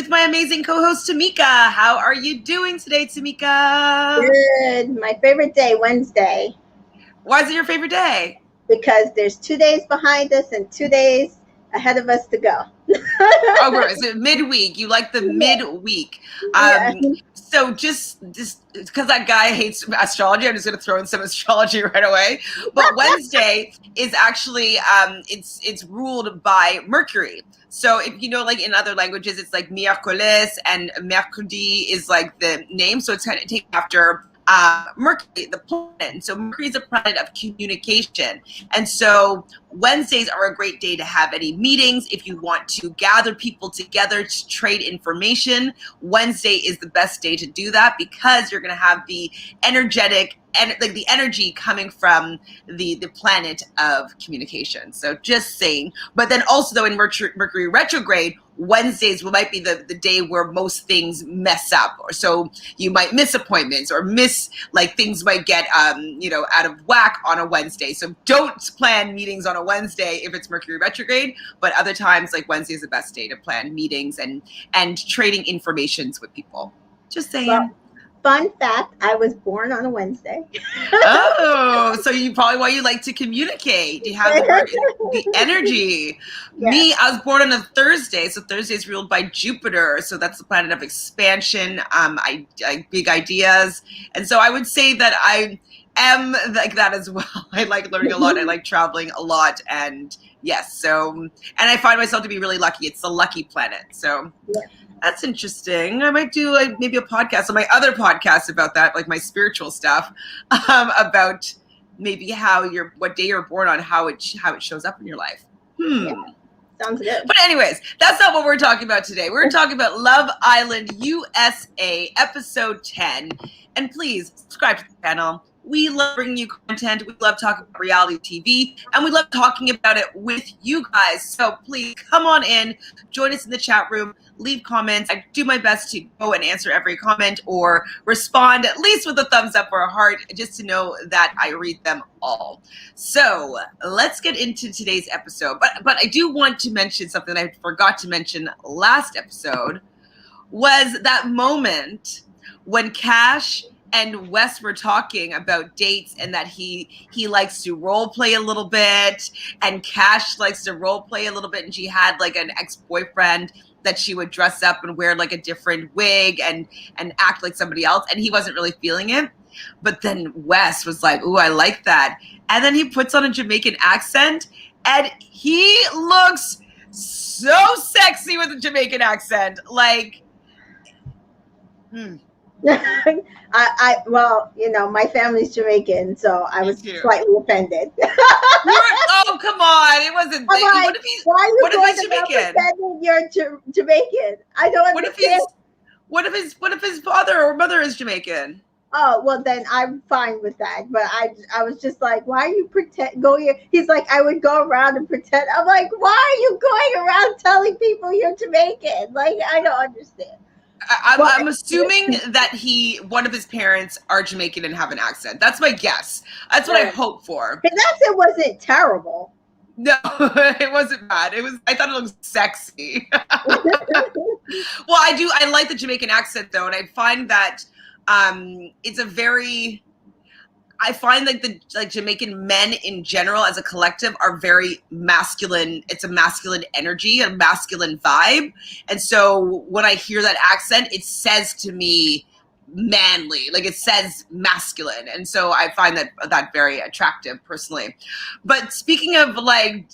with my amazing co-host Tamika. How are you doing today, Tamika? Good. My favorite day, Wednesday, Why is it your favorite day? because there's 2 days behind us and 2 days ahead of us to go. Oh, is it midweek? You like the midweek. Yeah. So just because that guy hates astrology, I'm just going to throw in some astrology right away. But Wednesday is actually it's ruled by Mercury. So if you know, like in other languages, it's like miércoles and mercredi is like the name. So it's kind of taken after Mercury, the planet. So Mercury is a planet of communication, and so Wednesdays are a great day to have any meetings. If you want to gather people together to trade information, Wednesday is the best day to do that because you're going to have the energetic and like the energy coming from the planet of communication. So just saying. But then also though in Mercury retrograde, Wednesdays might be the day where most things mess up, or so you might miss appointments or miss like things might get out of whack on a Wednesday. So don't plan meetings on a Wednesday if it's Mercury retrograde, but other times like Wednesday is the best day to plan meetings and trading informations with people. Just saying. Well, fun fact, I was born on a Wednesday. Oh, so you probably why you like to communicate. You have the energy. Yeah. Me, I was born on a Thursday, so Thursday is ruled by Jupiter. So that's the planet of expansion, I big ideas, and so I would say that I am like that as well. I like learning a lot. I like traveling a lot, and yes, so and I find myself to be really lucky. It's the lucky planet, so. Yeah. That's interesting. I might do maybe a podcast on my other podcast about that, like my spiritual stuff, about maybe what day you're born on, how it shows up in your life. Yeah. Sounds good. But anyways, that's not what we're talking about today. We're talking about Love Island USA, episode 10. And please subscribe to the channel. We love bringing you content. We love talking about reality TV, and we love talking about it with you guys. So please come on in, join us in the chat room, leave comments. I do my best to go and answer every comment or respond at least with a thumbs up or a heart, just to know that I read them all. So let's get into today's episode. But I do want to mention something I forgot to mention last episode, was that moment when Cash and Wes were talking about dates and that he likes to role play a little bit, and Cash likes to role play a little bit, and she had like an ex-boyfriend that she would dress up and wear like a different wig and act like somebody else, and he wasn't really feeling it. But then Wes was like, ooh, I like that. And then he puts on a Jamaican accent, and he looks so sexy with a Jamaican accent. Like, Well, my family's Jamaican, so I was slightly offended. Oh, come on. It wasn't. Like, why are you going about pretending you're Jamaican? I don't understand. What if his father or mother is Jamaican? Oh, well, then I'm fine with that. But I was just like, why are you going? He's like, I would go around and pretend. I'm like, why are you going around telling people you're Jamaican? Like, I don't understand. I'm assuming that one of his parents are Jamaican and have an accent. That's my guess. That's what I hope for. His accent wasn't terrible. No, it wasn't bad. I thought it looked sexy. Well, I like the Jamaican accent though, and I find that I find like the Jamaican men in general as a collective are very masculine. It's a masculine energy, a masculine vibe. And so when I hear that accent, it says to me manly, like it says masculine. And so I find that very attractive personally. But speaking of like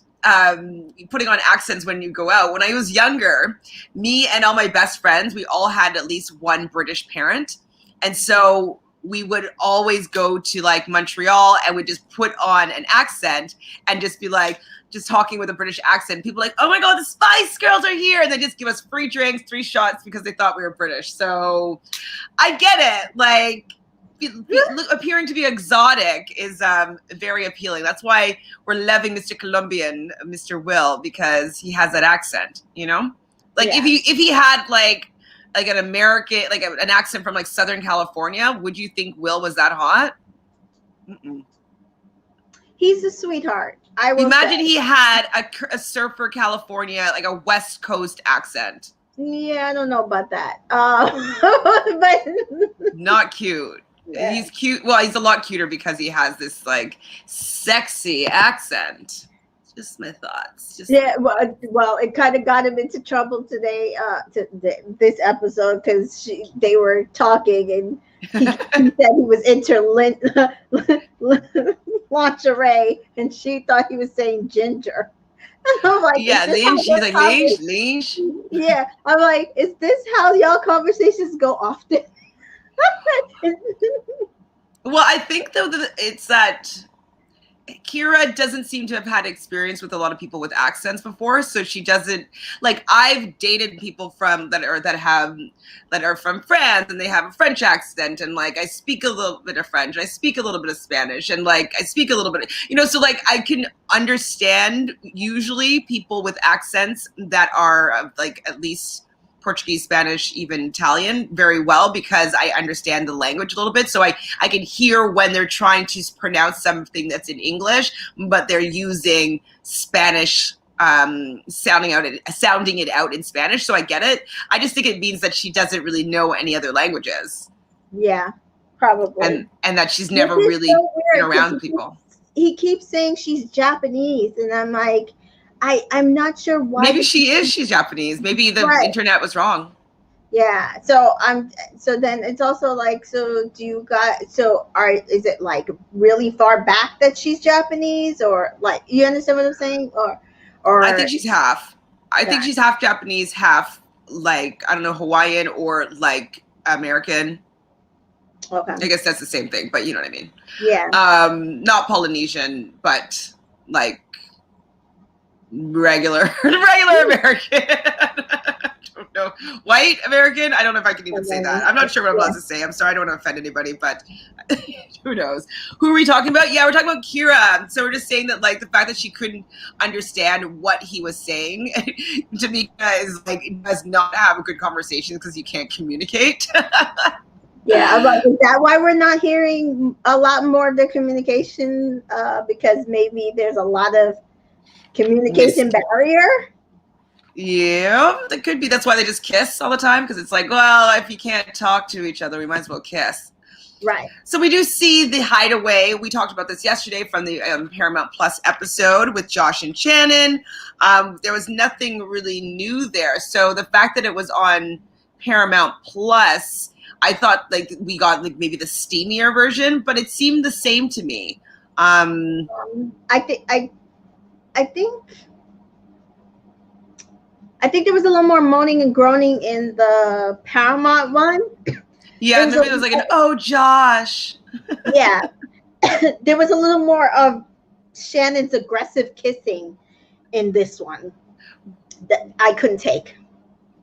putting on accents when you go out, when I was younger, me and all my best friends, we all had at least one British parent. And so we would always go to like Montreal and we'd just put on an accent and just be like, just talking with a British accent. People are like, oh my God, the Spice Girls are here. And they just give us free drinks, 3 shots because they thought we were British. So I get it. Like appearing to be exotic is very appealing. That's why we're loving Mr. Colombian, Mr. Will, because he has that accent, Like if he had like an American, like an accent from like Southern California, would you think Will was that hot? Mm-mm. He's a sweetheart. I will imagine he had a surfer California, like a West Coast accent. Yeah, I don't know about that. But Not cute. yeah. He's cute. Well, he's a lot cuter because he has this like sexy accent. Just my thoughts. Yeah, well, it kind of got him into trouble today, this episode, because they were talking, and he said he was into lingerie, and she thought he was saying ginger. And I'm like, is Yeah, this how Lynch. He's your like Lynch, conversation? Lynch. Yeah, I'm like, is this how y'all conversations go often? Well, I think though that it's that Kira doesn't seem to have had experience with a lot of people with accents before, so she doesn't like. I've dated people that are from France, and they have a French accent, and like I speak a little bit of French, I speak a little bit of Spanish, and like I speak a little bit, so like I can understand usually people with accents that are like at least Portuguese, Spanish, even Italian very well because I understand the language a little bit. So I can hear when they're trying to pronounce something that's in English, but they're using Spanish, sounding it out in Spanish. So I get it. I just think it means that she doesn't really know any other languages. Yeah, probably. And that she's never Which is really so been weird, around people. he keeps saying she's Japanese, and I'm like, I'm not sure why. Maybe she's Japanese. Maybe the Right. internet was wrong. Yeah. So then it's also like, so do you guys, is it like really far back that she's Japanese, or like, you understand what I'm saying? Or I think she's half. I think Yeah. she's half Japanese, half like, I don't know, Hawaiian or like American. Okay. I guess that's the same thing, but you know what I mean. Yeah. Not Polynesian, but like regular American. I don't know. White American? I don't know if I can even say that. I'm not sure what I'm allowed to say. I'm sorry, I don't want to offend anybody, but who knows? Who are we talking about? Yeah, we're talking about Kira. So we're just saying that like the fact that she couldn't understand what he was saying, Tamika is like does not have a good conversation because you can't communicate. Yeah, I'm like, is that why we're not hearing a lot more of the communication? Because maybe there's a lot of communication barrier. Yeah, that could be. That's why they just kiss all the time, because it's like, well, if you can't talk to each other, we might as well kiss. Right. So we do see the hideaway. We talked about this yesterday from the Paramount Plus episode with Josh and Shannon. There was nothing really new there. So the fact that it was on Paramount Plus, I thought like we got like maybe the steamier version, but it seemed the same to me. I think there was a little more moaning and groaning in the Paramount one. Yeah, maybe it was like an "Oh, Josh." Yeah, there was a little more of Shannon's aggressive kissing in this one that I couldn't take.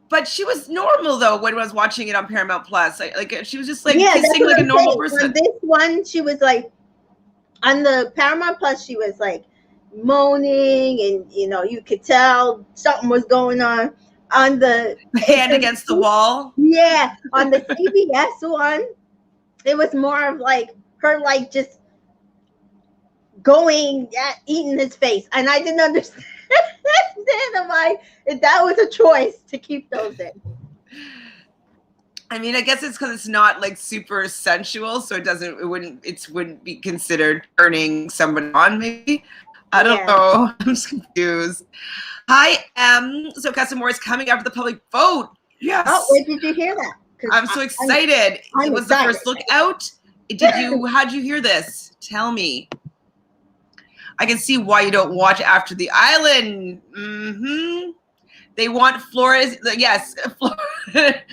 But she was normal though when I was watching it on Paramount Plus. Like she was just like kissing like a normal person. On this one, she was like, on the Paramount Plus, she was like moaning, and you could tell something was going on. On the hand against the wall. Yeah, on the CBS one, it was more of like her like just going at eating his face, and I didn't understand. I'm like, that was a choice to keep those in. I mean, I guess it's because it's not like super sensual, so it wouldn't be considered turning somebody on. Maybe I don't know. I'm just confused. Hi, so Casamore is coming after the public vote. Yes. Oh, wait, did you hear that? I'm so excited. It was the first look out. How'd you hear this? Tell me. I can see why you don't watch After the Island. Mm-hmm. They want Florida, yes, Florida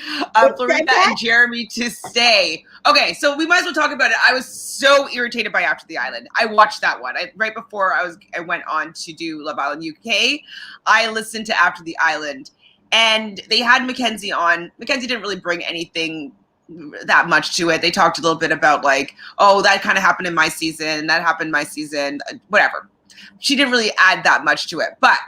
and Jeremy to stay. Okay, so we might as well talk about it. I was so irritated by After the Island. I watched that one right before I went on to do Love Island UK. I listened to After the Island, and they had Mackenzie on. Mackenzie didn't really bring anything that much to it. They talked a little bit about like, oh, that kind of happened in my season, that happened in my season, whatever. She didn't really add that much to it, but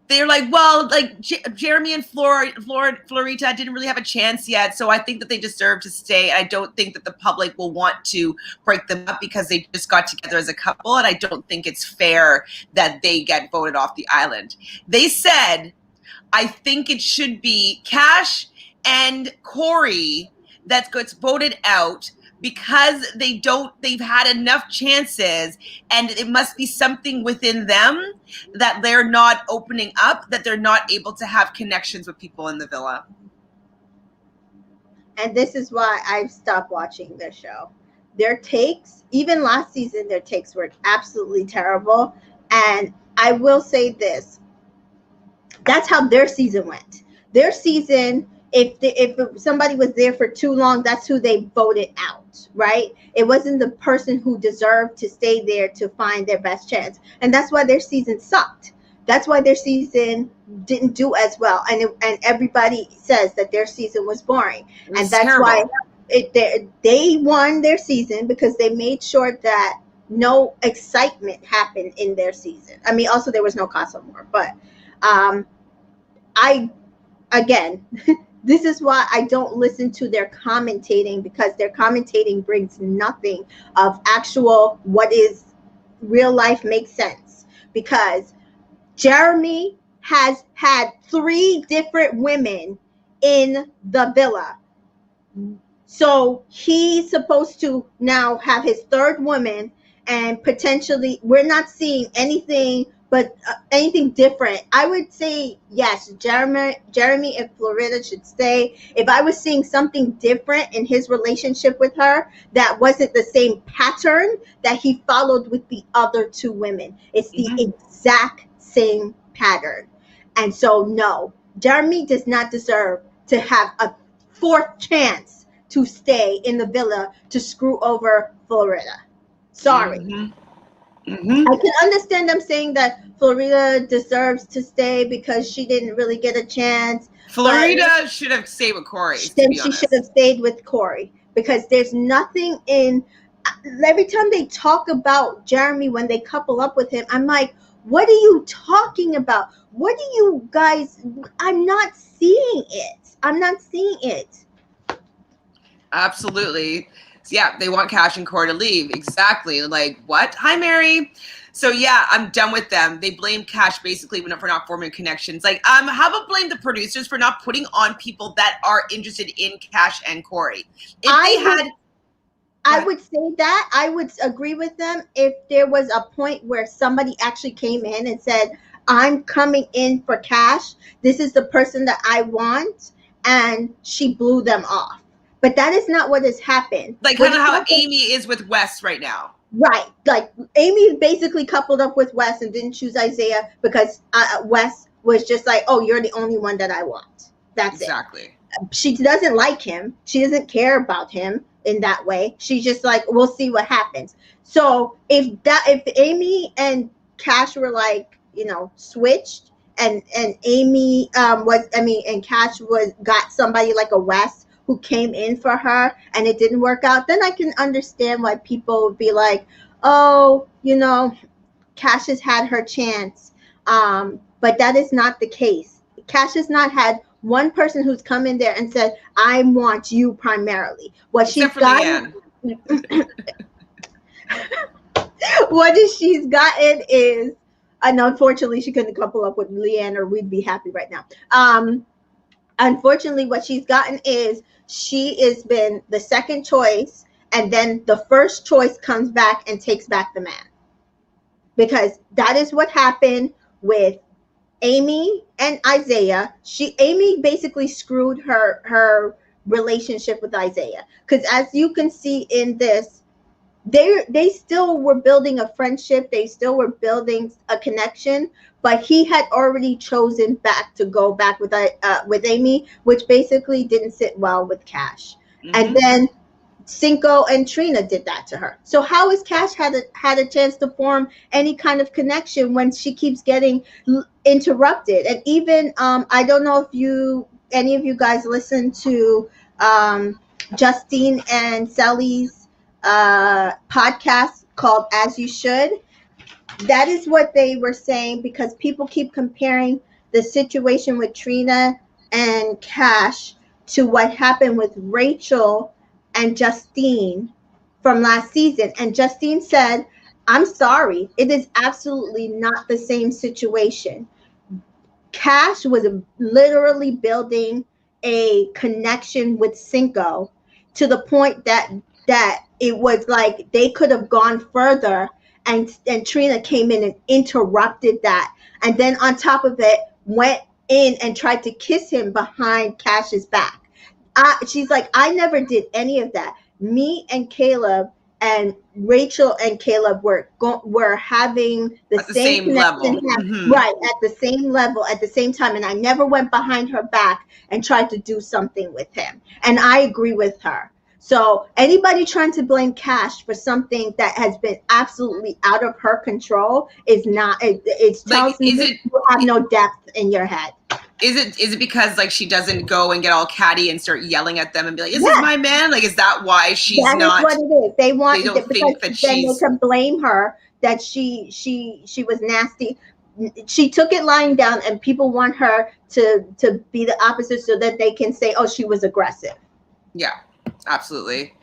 they're like, well, like Jeremy and Florita didn't really have a chance yet, so I think that they deserve to stay. I don't think that the public will want to break them up because they just got together as a couple, and I don't think it's fair that they get voted off the island. They said, I think it should be Cash and Corey that gets voted out because they've had enough chances, and it must be something within them that they're not opening up, that they're not able to have connections with people in the villa. And this is why I've stopped watching their show. Their takes, even last season, their takes were absolutely terrible. And I will say this, that's how their season went. Their season, if somebody was there for too long, that's who they voted out, right? It wasn't the person who deserved to stay there to find their best chance. And that's why their season sucked. That's why their season didn't do as well. And everybody says that their season was boring. And that's terrible. why they won their season, because they made sure that no excitement happened in their season. I mean, also there was no Casa Amor, but again, this is why I don't listen to their commentating, because their commentating brings nothing of actual what is real life makes sense. Because Jeremy has had 3 different women in the villa. So he's supposed to now have his 3rd woman, and potentially we're not seeing anything but anything different. I would say yes, Jeremy and Florida should stay. If I was seeing something different in his relationship with her that wasn't the same pattern that he followed with the other 2 women, it's the exact same pattern. And so no, Jeremy does not deserve to have a 4th chance to stay in the villa to screw over Florida. Sorry. I can understand them saying that Florida deserves to stay because she didn't really get a chance. Florida should have stayed with Corey. Then she should have stayed with Corey, because there's nothing in. Every time they talk about Jeremy when they couple up with him, I'm like, what are you talking about? What do you guys? I'm not seeing it. I'm not seeing it. Absolutely. Yeah, they want Cash and Corey to leave. Exactly. Like, what? Hi, Mary. So yeah, I'm done with them. They blame Cash basically for not forming connections. Like, how about blame the producers for not putting on people that are interested in Cash and Corey? I would say that. I would agree with them if there was a point where somebody actually came in and said, I'm coming in for Cash. This is the person that I want. And she blew them off. But that is not what has happened. Like kind of how Amy is with Wes right now. Right. Like Amy basically coupled up with Wes and didn't choose Isaiah because Wes was just like, oh, you're the only one that I want. That's exactly. She doesn't like him. She doesn't care about him in that way. She's just like, we'll see what happens. So if Amy and Cash were like, switched and Amy and Cash got somebody like a Wes who came in for her and it didn't work out, then I can understand why people would be like, oh, Cash has had her chance. But that is not the case. Cash has not had one person who's come in there and said, I want you primarily. What she's gotten is, and unfortunately she couldn't couple up with Leanne or we'd be happy right now. Unfortunately, what she's gotten is she has been the second choice, and then the first choice comes back and takes back the man. Because that is what happened with Amy and Isaiah. Amy basically screwed her relationship with Isaiah. Because as you can see in this, they still were building a friendship. They still were building a connection. But he had already chosen to go back with Amy, which basically didn't sit well with Cash. And then Cinco and Trina did that to her. So how has Cash had a chance to form any kind of connection when she keeps getting interrupted? And even I don't know if any of you guys listen to Justine and Sally's podcast called As You Should. That is what they were saying, because people keep comparing the situation with Trina and Cash to what happened with Rachel and Justine from last season. And Justine said, I'm sorry, it is absolutely not the same situation. Cash was literally building a connection with Cinco to the point that it was like they could have gone further, and Trina came in and interrupted that, and then on top of it went in and tried to kiss him behind Cash's back. She's like, I never did any of that. Me and Caleb and Rachel and Caleb were having the At the same same level. connection, right, at the same level, at the same time, and I never went behind her back and tried to do something with him. And I agree with her. So anybody trying to blame Cash for something that has been absolutely out of her control is not. It tells me you have no depth in your head. Is it because like she doesn't go and get all catty and start yelling at them and be like, "This is my man"? Like, is that why she's not? That is what it is. They don't think that then they can blame her that she was nasty. She took it lying down, and people want her to be the opposite so that they can say, "Oh, she was aggressive." Yeah, absolutely.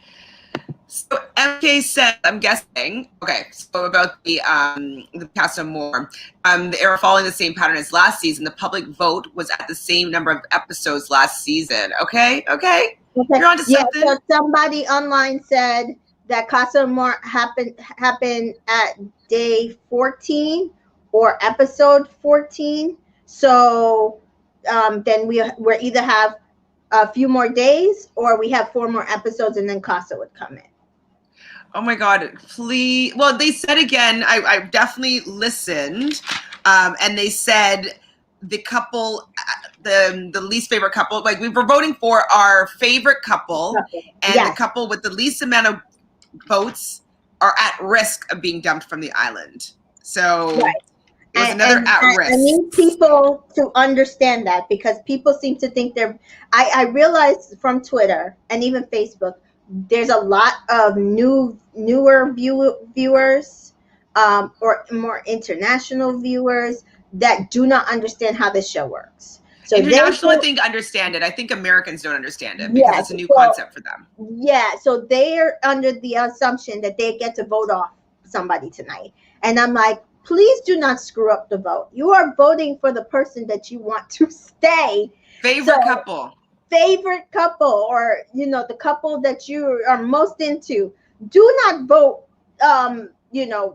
So MK said, I'm guessing, okay, so about the Casa More, they are following the same pattern as last season. The public vote was at the same number of episodes last season. Okay. You're onto something. So somebody online said that Casa More happened at day 14 or episode 14. So then we either have a few more days or we have 4 more episodes and then Casa would come in. Oh my God, please. Well, they said again, I definitely listened, and they said the couple, the least favorite couple, like we were voting for our favorite couple, and the couple with the least amount of votes are at risk of being dumped from the island. So it was another at risk. I need people to understand that because people seem to think I realized from Twitter and even Facebook, there's a lot of newer viewers or more international viewers that do not understand how this show works. So international, I think, understand it. I think Americans don't understand it because it's a new concept for them. Yeah, so they're under the assumption that they get to vote off somebody tonight. And I'm like, please do not screw up the vote. You are voting for the person that you want to stay. Favorite couple, or the couple that you are most into. Do not vote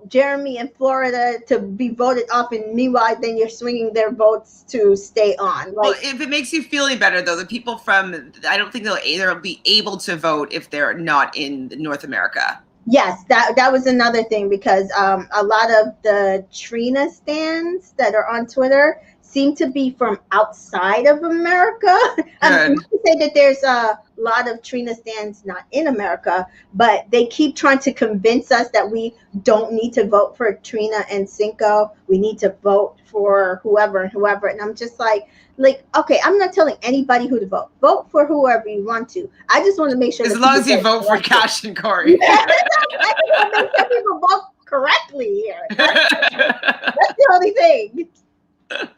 Jeremy in Florida to be voted off, and meanwhile then you're swinging their votes to stay on. Well, if it makes you feel any better though, the people I don't think they'll either be able to vote if they're not in North America. Yes, that was another thing because a lot of the Trina stands that are on Twitter seem to be from outside of America. I'm not to say that there's a lot of Trina stands not in America, but they keep trying to convince us that we don't need to vote for Trina and Cinco. We need to vote for whoever. And I'm just like, okay, I'm not telling anybody who to vote. Vote for whoever you want to. I just want to make sure. As long as you vote for Cash and Corey. I just want to make sure people vote correctly here. That's the only thing.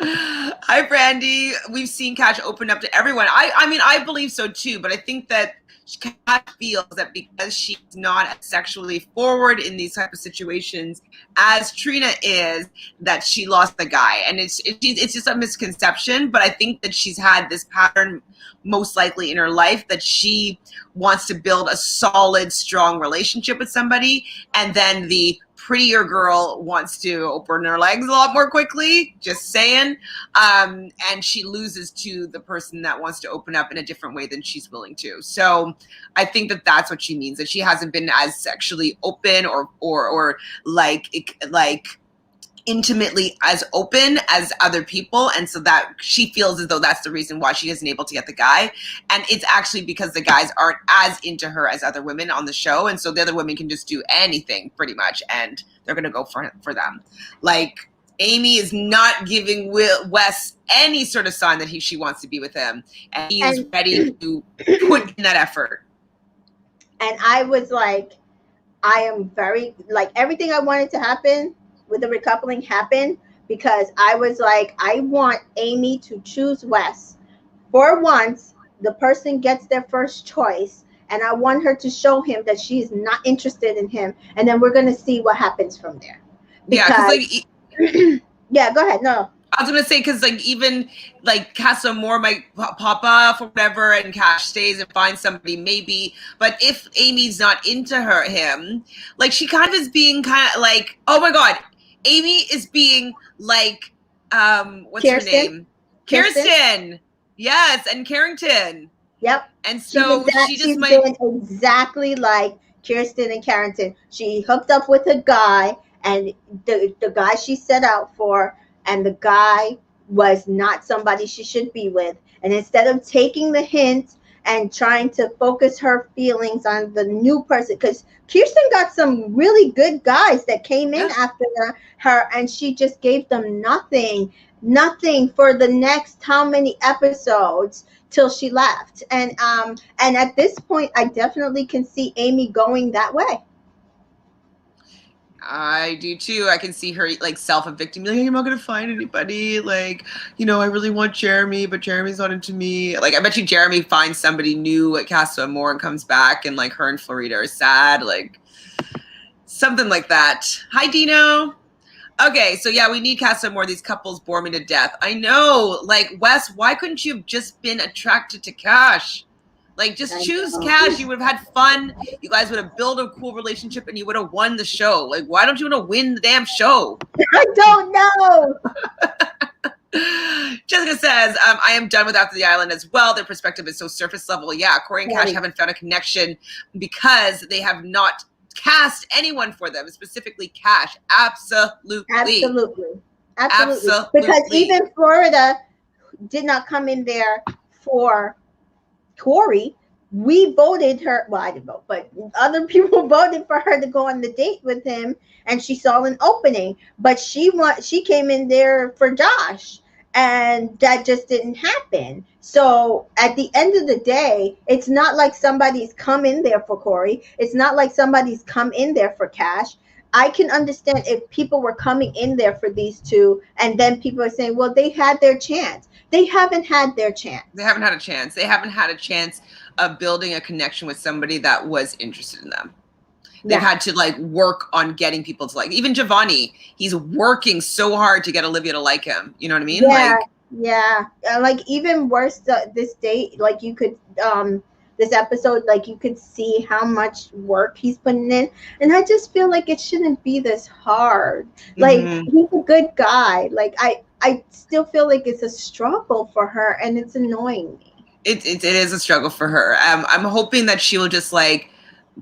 Hi, Brandy. We've seen Cash open up to everyone. I mean, I believe so too, but I think that Cash feels that because she's not as sexually forward in these type of situations as Trina is, that she lost the guy. And it's just a misconception, but I think that she's had this pattern most likely in her life that she wants to build a solid, strong relationship with somebody, and then the prettier girl wants to open her legs a lot more quickly, just saying, and she loses to the person that wants to open up in a different way than she's willing to. So I think that that's what she means, that she hasn't been as sexually open or like intimately as open as other people, and so that she feels as though that's the reason why she isn't able to get the guy. And it's actually because the guys aren't as into her as other women on the show, and so the other women can just do anything pretty much and they're gonna go for them. Like Amy is not giving Wes any sort of sign that she wants to be with him, and he is ready to put in that effort. And I was like, I am very, like, everything I wanted to happen with the recoupling happened because I was like, I want Amy to choose Wes. For once, the person gets their first choice, and I want her to show him that she's not interested in him, and then we're going to see what happens from there. Because, yeah, yeah, go ahead. No. I was gonna say because like even like Casa Moore might pop off or whatever, and Cash stays and finds somebody maybe. But if Amy's not into him, like she kind of is being kind of like, oh my god, Amy is being like, what's her name? Kirsten. Yes, and Carrington. Yep. And so she just might. Been exactly like Kirsten and Carrington. She hooked up with a guy, and the guy she set out for, and the guy was not somebody she should be with. And instead of taking the hint and trying to focus her feelings on the new person, because Kirsten got some really good guys that came in after her, and she just gave them nothing for the next how many episodes till she left. And at this point, I definitely can see Amy going that way. I do too. I can see her like self-evicting, like, I'm not gonna find anybody. Like, I really want Jeremy, but Jeremy's not into me. Like, I bet you Jeremy finds somebody new at Casa Moore and comes back, and like her and Florida are sad, like something like that. Hi, Dino. Okay, so yeah, we need Casa Moore. These couples bore me to death. I know. Like, Wes, why couldn't you have just been attracted to Cash? Like, just choose Cash. You would have had fun. You guys would have built a cool relationship, and you would have won the show. Like, why don't you want to win the damn show? I don't know. Jessica says, I am done with After the Island as well. Their perspective is so surface level. Yeah, Corey and Cash haven't found a connection because they have not cast anyone for them, specifically Cash. Absolutely. Because even Florida did not come in there for Corey. We voted her. Well, I didn't vote, but other people voted for her to go on the date with him, and she saw an opening. But she came in there for Josh, and that just didn't happen. So at the end of the day, it's not like somebody's come in there for Corey. It's not like somebody's come in there for Cash. I can understand if people were coming in there for these two, and then people are saying, well, they had their chance. They haven't had their chance. They haven't had a chance. They haven't had a chance of building a connection with somebody that was interested in them. They've had to like work on getting people to like, even Giovanni, he's working so hard to get Olivia to like him. You know what I mean? Like even worse, this date, like you could, this episode, like you could see how much work he's putting in. And I just feel like it shouldn't be this hard. Like he's a good guy. Like I still feel like it's a struggle for her, and it's annoying me. It is a struggle for her. I'm hoping that she will just like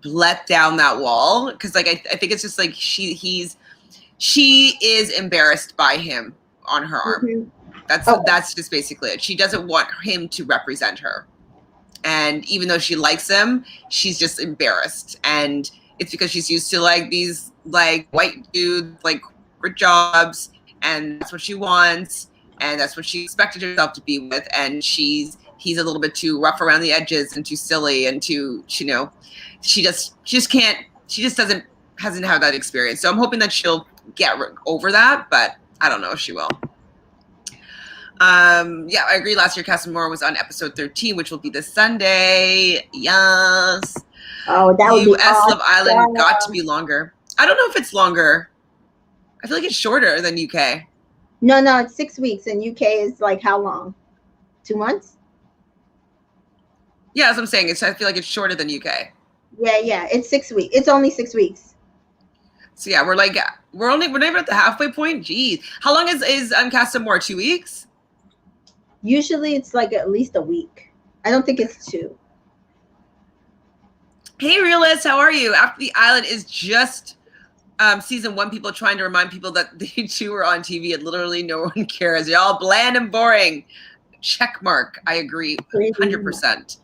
let down that wall, because like I think it's just like she is embarrassed by him on her arm. That's just basically it. She doesn't want him to represent her, and even though she likes him, she's just embarrassed, and it's because she's used to like these like white dudes, like corporate jobs, and that's what she wants, and that's what she expected herself to be with, and he's a little bit too rough around the edges and too silly and too, she just hasn't had that experience. So I'm hoping that she'll get over that, but I don't know if she will. Yeah, I agree. Last year, Casa Moore was on episode 13, which will be this Sunday. Yes. Oh, that would be US Love Island got to be longer. I don't know if it's longer. I feel like it's shorter than UK. No, it's 6 weeks, and UK is like how long? 2 months? Yeah, that's what I'm saying. I feel like it's shorter than UK. Yeah, it's 6 weeks. It's only 6 weeks. So yeah, we're never at the halfway point. Geez, how long is Casa Moore? 2 weeks? Usually it's like at least a week. I don't think it's 2. Hey, Realnesss, how are you? After the Island is just season 1. People trying to remind people that they too are on TV, and literally no one cares. You're all bland and boring. Check mark. I agree, 100%.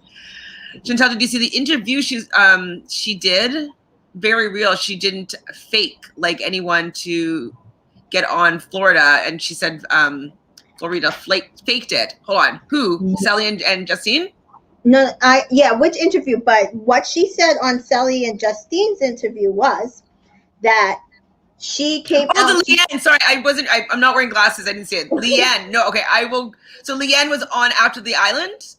Chantele, did you see the interview she did? Very real. She didn't fake like anyone to get on Florida, and she said Florida faked it. Hold on. Who? Sally and Justine? No, which interview? But what she said on Sally and Justine's interview was that she came out. Oh, the Leanne. Sorry, I'm not wearing glasses. I didn't see it. Leanne. No, okay. I will. So Leanne was on After the Island?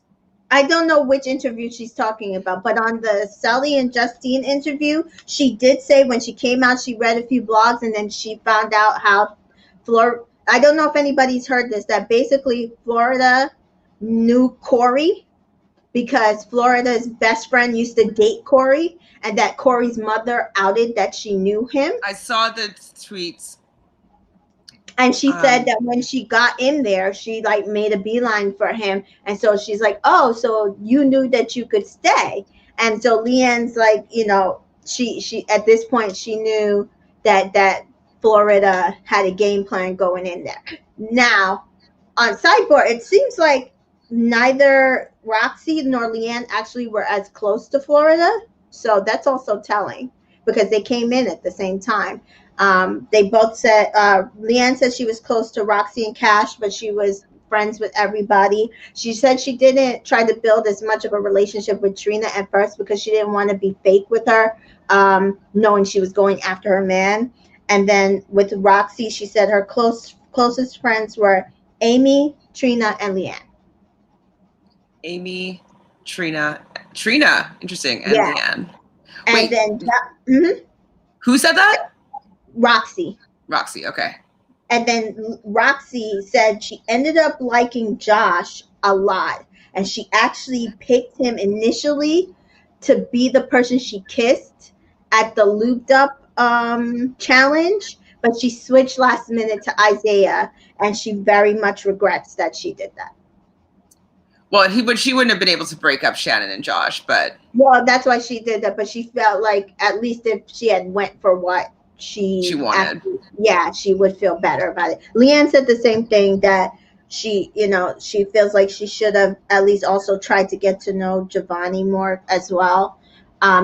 I don't know which interview she's talking about, but on the Sally and Justine interview, she did say when she came out, she read a few blogs, and then she found out how I don't know if anybody's heard this, that basically Florida knew Corey because Florida's best friend used to date Corey, and that Corey's mother outed that she knew him. I saw the tweets. And she said that when she got in there, she like made a beeline for him. And so she's like, oh, so you knew that you could stay. And so Leanne's like, you know, she at this point she knew that Florida had a game plan going in there. Now, on sideboard, it seems like neither Roxy nor Leanne actually were as close to Florida. So that's also telling because they came in at the same time. They both said, Leanne said she was close to Roxy and Cash, but she was friends with everybody. She said she didn't try to build as much of a relationship with Trina at first because she didn't want to be fake with her, knowing she was going after her man. And then with Roxy, she said her closest friends were Amy, Trina, and Leanne. Amy, Trina, interesting, and Yeah. Leanne. And Wait, then who said that? Roxy. Okay. And then Roxy said she ended up liking Josh a lot. And she actually picked him initially to be the person she kissed at the looped up challenge. But she switched last minute to Isaiah. And she very much regrets that she did that. Well, she wouldn't have been able to break up Shannon and Josh, but. Well, that's why she did that. But she felt like at least if she had went for what she wanted, actually, yeah, she would feel better about it. Leanne said the same thing, that she feels like she should have at least also tried to get to know Giovanni more as well,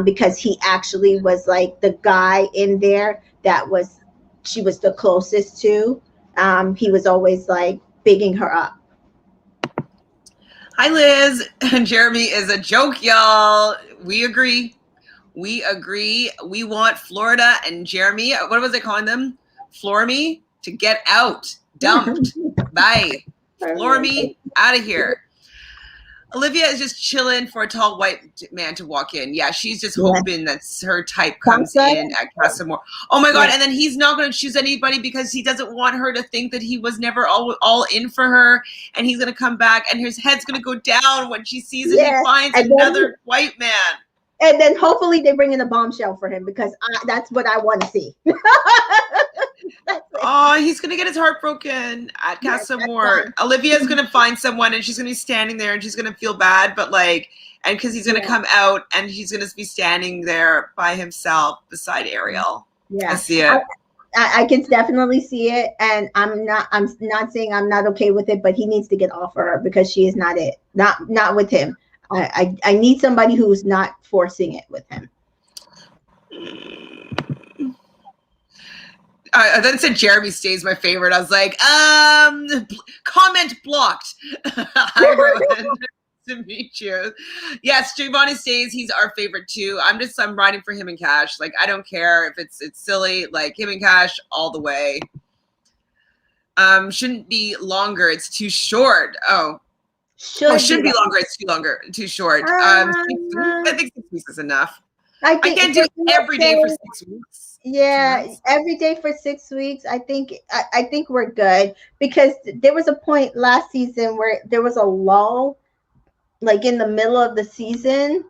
because he actually was like the guy in there that she was the closest to. He was always like bigging her up. Hi, Liz. Jeremy is a joke, y'all. We agree. We want Florida and Jeremy, what was I calling them? Flormy, to get out. Dumped. Bye. Flormy, out of here. Olivia is just chilling for a tall white man to walk in. Yeah, she's just hoping that her type comes in at Casamore. Oh my God, and then he's not going to choose anybody because he doesn't want her to think that he was never all in for her, and he's going to come back and his head's going to go down when she sees that he finds another white man. And then hopefully they bring in a bombshell for him because that's what I want to see. Oh, he's going to get his heart broken at Casamore. Olivia's going to find someone and she's going to be standing there and she's going to feel bad, but like, and because he's going to come out and he's going to be standing there by himself beside Ariel. Yeah. I see it. I can definitely see it. And I'm not saying I'm not okay with it, but he needs to get off her because she is not it. Not with him. I need somebody who's not forcing it with him. I then said Jeremy Stays my favorite. I was like, comment blocked. Hi, Rowan. To meet you. Yes, Giovanni Stays. He's our favorite too. I'm riding for him and Cash. Like, I don't care if it's silly. Like, him and Cash all the way. Shouldn't be longer. It's too short. Should be longer. It's too short. I think 6 weeks is enough. I can't do every day for 6 weeks. Yeah, every day for 6 weeks. I think we're good because there was a point last season where there was a lull, like in the middle of the season.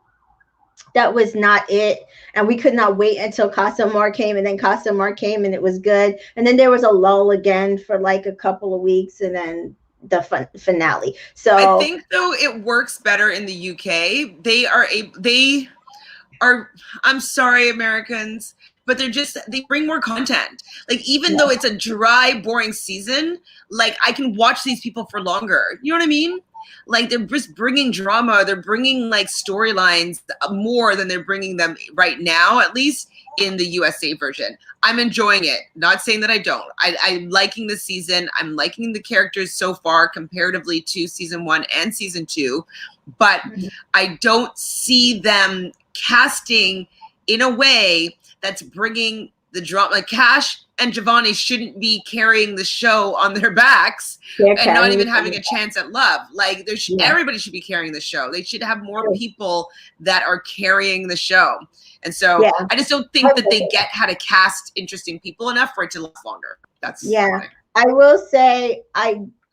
That was not it, and we could not wait until Casamore came, and then Casamore came, and it was good. And then there was a lull again for like a couple of weeks, and then the finale. So I think though it works better in the UK. They are. I'm sorry, Americans, but they bring more content. Like, even though it's a dry, boring season, like, I can watch these people for longer. You know what I mean? Like, they're just bringing drama. They're bringing like storylines more than they're bringing them right now, at least in the USA version. I'm enjoying it. Not saying that I don't. I'm liking the season. I'm liking the characters so far comparatively to season 1 and season 2, but I don't see them casting in a way that's bringing the drama. Like, Cash and Giovanni shouldn't be carrying the show on their backs and not even having a chance at love. Like, everybody should be carrying the show. They should have more people that are carrying the show. And so I just don't think that they get how to cast interesting people enough for it to last longer. That's why. I will say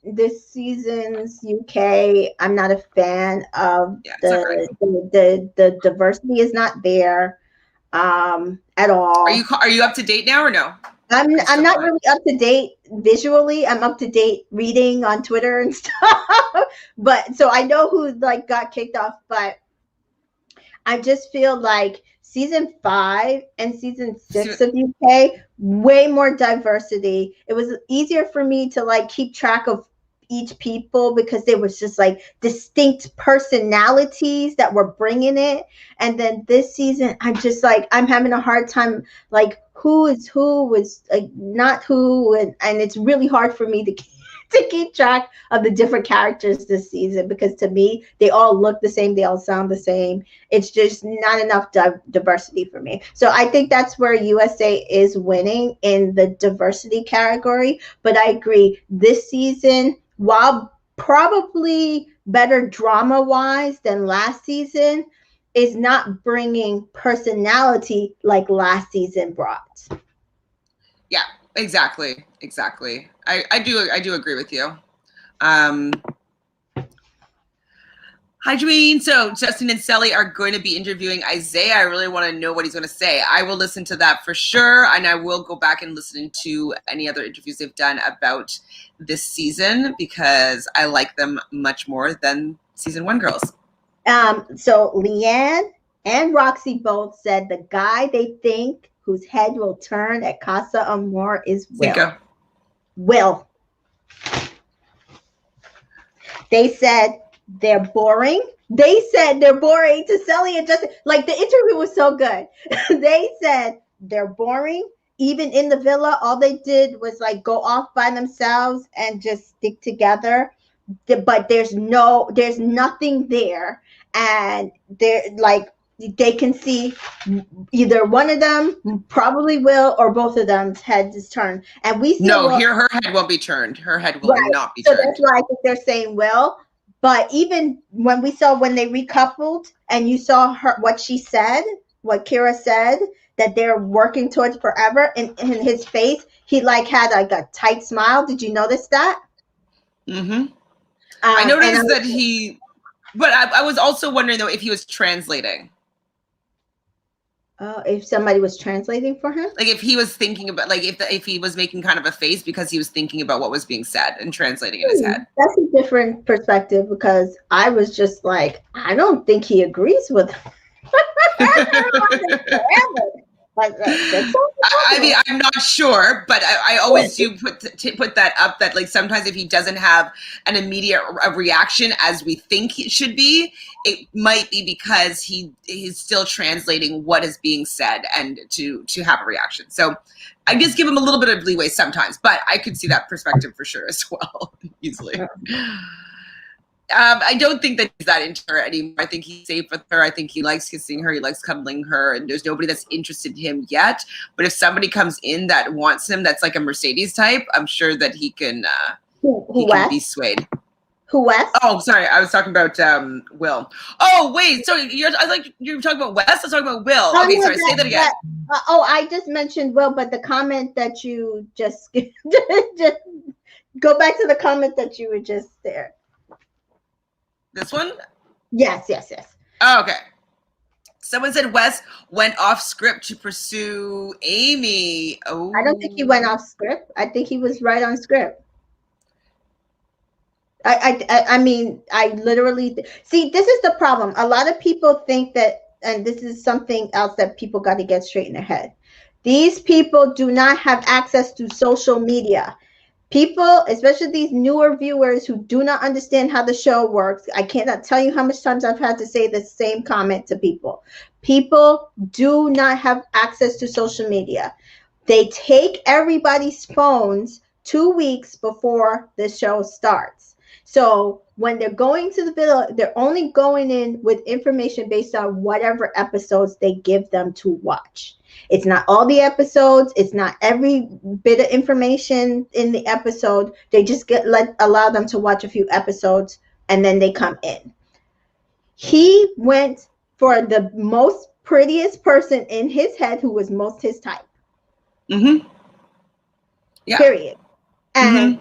this season's UK, I'm not a fan of Yeah, it's not great. the diversity is not there at all. Are you up to date now or no? Are you I'm still not behind? really up to date visually. I'm up to date reading on Twitter and stuff. But so I know who like got kicked off, but I just feel like season 5 and season 6 of UK way more diversity. It was easier for me to like keep track of each people because there was just like distinct personalities that were bringing it. And then this season, I'm just like I'm having a hard time like who is who was not who, and it's really hard for me to to keep track of the different characters this season because to me they all look the same, they all sound the same. It's just not enough diversity for me. So I think that's where USA is winning in the diversity category. But I agree, this season, while probably better drama wise than last season, is not bringing personality like last season brought. Yeah, exactly. I do agree with you. Hi, Dwayne. So Justin and Sally are going to be interviewing Isaiah. I really want to know what he's going to say. I will listen to that for sure, and I will go back and listen to any other interviews they've done about this season because I like them much more than season 1 girls. So Leanne and Roxy both said the guy they think whose head will turn at Casa Amor is Will. Cinco. Will. They said they're boring. They said they're boring to Sally and Justin. Like the interview was so good. They said they're boring. Even in the villa, all they did was like go off by themselves and just stick together. But there's nothing there, and they're like they can see either one of them probably will or both of them's heads is turned. And we see her head won't be turned. Her head will not be so turned. that's why I think they're saying will. But even when we saw when they recoupled and you saw her what she said, what Kira said, that they're working towards forever, and in his face, he like had like a tight smile. Did you notice that? Mm-hmm. I noticed that he, but I was also wondering though if he was translating. If somebody was translating for him, like if he was thinking about, like if he was making kind of a face because he was thinking about what was being said and translating in his head. That's a different perspective because I was just like, I don't think he agrees with him. I mean, I'm not sure, but I always do put that up that like sometimes if he doesn't have an immediate reaction as we think it should be, it might be because he's still translating what is being said and to have a reaction. So I just give him a little bit of leeway sometimes, but I could see that perspective for sure as well, easily. I don't think that he's that into her anymore. I think he's safe with her. I think he likes kissing her. He likes cuddling her. And there's nobody that's interested in him yet. But if somebody comes in that wants him, that's like a Mercedes type, I'm sure that he can be swayed. Who, Wes? Oh, sorry. I was talking about Will. Oh, wait. Sorry. You were talking about Wes? I was talking about Will. Okay, sorry. Say that again. I just mentioned Will, but the comment that you just go back to the comment that you were just there. This one? Yes. Oh, okay. Someone said Wes went off script to pursue Amy. Oh, I don't think he went off script. I think he was right on script. I mean, I literally see. This is the problem. A lot of people think that, and this is something else that people got to get straight in their head. These people do not have access to social media. People, especially these newer viewers who do not understand how the show works, I cannot tell you how much times I've had to say the same comment to people. People do not have access to social media. They take everybody's phones 2 weeks before the show starts. So when they're going to the video, they're only going in with information based on whatever episodes they give them to watch. It's not all the episodes. It's not every bit of information in the episode. They just allow them to watch a few episodes and then they come in. He went for the most prettiest person in his head who was most his type. Mm-hmm. Yeah. Period. And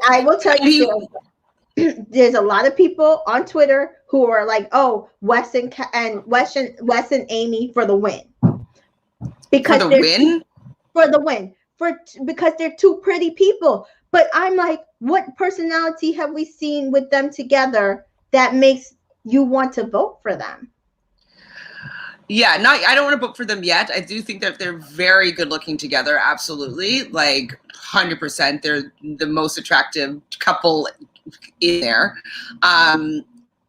I will tell you, there's a lot of people on Twitter who are like, "Oh, Wes and Amy for the win," because for the they're win. for the win because they're two pretty people. But I'm like, what personality have we seen with them together that makes you want to vote for them? Yeah, I don't want to vote for them yet. I do think that they're very good looking together. Absolutely. Like 100%. They're the most attractive couple in there.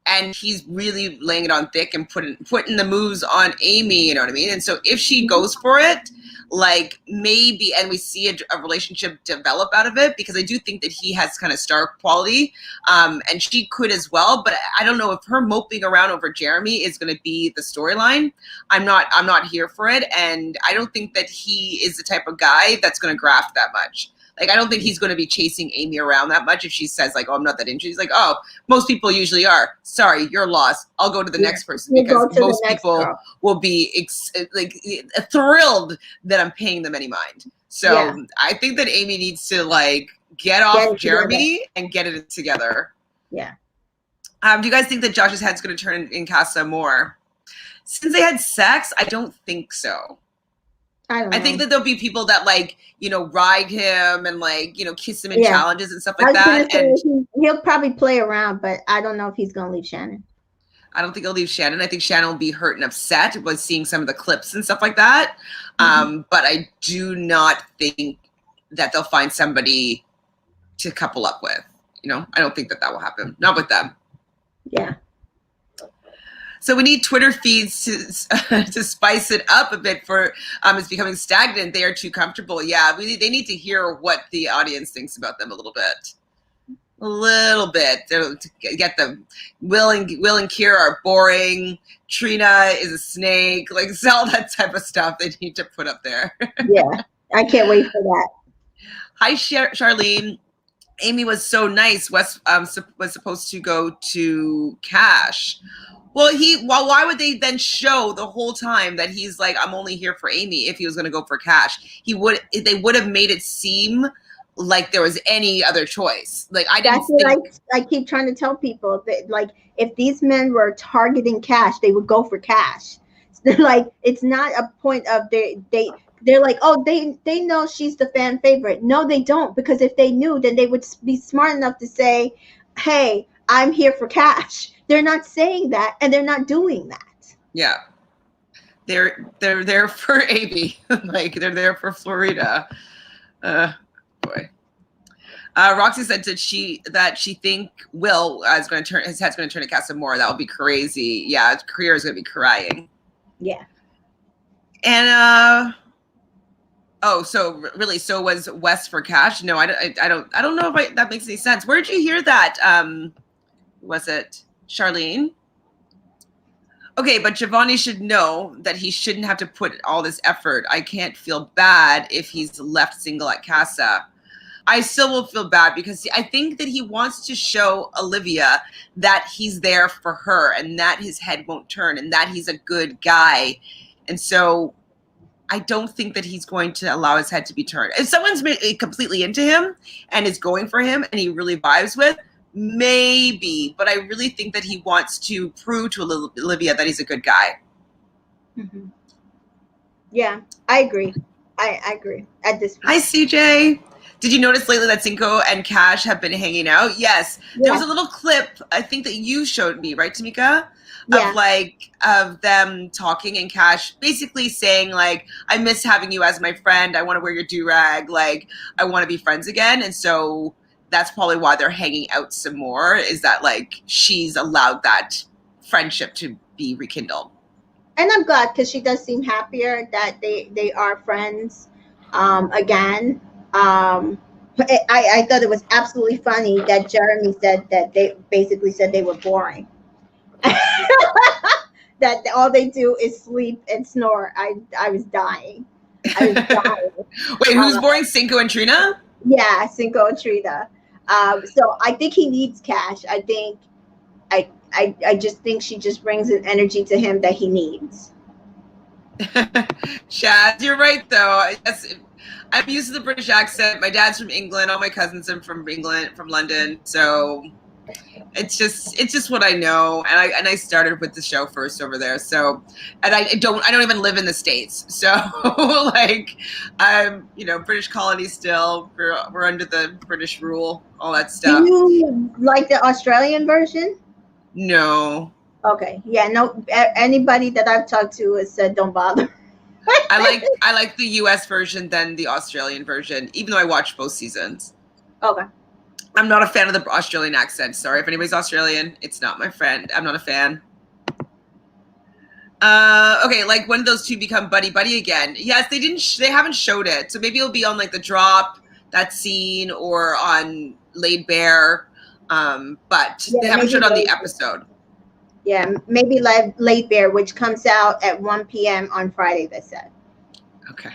And he's really laying it on thick and putting the moves on Amy, you know what I mean? And so if she goes for it, like maybe, and we see a relationship develop out of it, because I do think that he has kind of star quality, and she could as well. But I don't know if her moping around over Jeremy is going to be the storyline. I'm not here for it, and I don't think that he is the type of guy that's going to graft that much. Like, I don't think he's going to be chasing Amy around that much if she says, like, oh, I'm not that interested. He's like, oh, most people usually are. Sorry, you're lost. I'll go to the next person, because most people will be thrilled that I'm paying them any mind. So I think that Amy needs to, like, get off Jeremy and get it together. Yeah. Do you guys think that Josh's head's going to turn in Casa more? Since they had sex, I don't think so. I think that there'll be people that, like, you know, ride him and, like, you know, kiss him in challenges and stuff like that. And he'll probably play around, but I don't know if he's going to leave Shannon. I don't think he'll leave Shannon. I think Shannon will be hurt and upset with seeing some of the clips and stuff like that. But I do not think that they'll find somebody to couple up with. You know, I don't think that will happen. Not with them. Yeah. So we need Twitter feeds to spice it up a bit for it's becoming stagnant. They are too comfortable. Yeah, they need to hear what the audience thinks about them a little bit. To get them. Will and Kira are boring. Trina is a snake. Like, all that type of stuff they need to put up there. Yeah, I can't wait for that. Hi, Charlene. Amy was so nice. Wes was supposed to go to Cash. Well, why would they then show the whole time that he's like, I'm only here for Amy, if he was going to go for Cash? They would have made it seem like there was any other choice. Like, That's what I keep trying to tell people, that, like, if these men were targeting Cash, they would go for Cash. Like, it's not a point of they're like, oh, they know she's the fan favorite. No, they don't, because if they knew, then they would be smart enough to say, hey, I'm here for Cash. They're not saying that, and they're not doing that. Yeah. They're there for Amy. Like, they're there for Florida. Boy. Roxy said that she think Will is going to turn his head's going to turn to Casa more. That would be crazy. Yeah, his career is going to be crying. Yeah. And so was Wes for Cash? No, I don't know if that makes any sense. Where did you hear that? Was it Charlene? Okay, but Giovanni should know that he shouldn't have to put all this effort. I can't feel bad if he's left single at Casa. I still will feel bad, because I think that he wants to show Olivia that he's there for her and that his head won't turn and that he's a good guy. And so I don't think that he's going to allow his head to be turned. If someone's completely into him and is going for him and he really vibes with, maybe. But I really think that he wants to prove to Olivia that he's a good guy. Mm-hmm. Yeah, I agree. I agree at this point. Hi, CJ. Did you notice lately that Cinco and Cash have been hanging out? Yes. There was a little clip, I think, that you showed me, right, Tamika? Of them talking, and Cash basically saying, like, I miss having you as my friend. I want to wear your do-rag. Like, I want to be friends again. And so that's probably why they're hanging out some more, is that, like, she's allowed that friendship to be rekindled. And I'm glad, because she does seem happier that they are friends again. I thought it was absolutely funny that Jeremy said that they basically said they were boring. That all they do is sleep and snore. I was dying. Wait, who's boring? Cinco and Trina? Yeah, Cinco and Trina. So I think he needs Cash. I just think she just brings an energy to him that he needs. Shaz, you're right though. I'm used to the British accent. My dad's from England. All my cousins are from England, from London. So it's just what I know. And I started with the show first over there. So, and I don't even live in the States. So like, I'm, British colony still. We're under the British rule, all that Do stuff. you like the Australian version? No. Okay. Yeah. No. Anybody that I've talked to has said don't bother. I like the US version than the Australian version, even though I watched both seasons. Okay. I'm not a fan of the Australian accent. Sorry if anybody's Australian. It's not my friend. I'm not a fan. Okay, like when those two become buddy again. Yes, they haven't showed it. So maybe it'll be on like The Drop, that scene, or on Laid Bare. But they haven't showed on the episode. Yeah, maybe Laid Bare, which comes out at 1 p.m. on Friday, they said. Okay.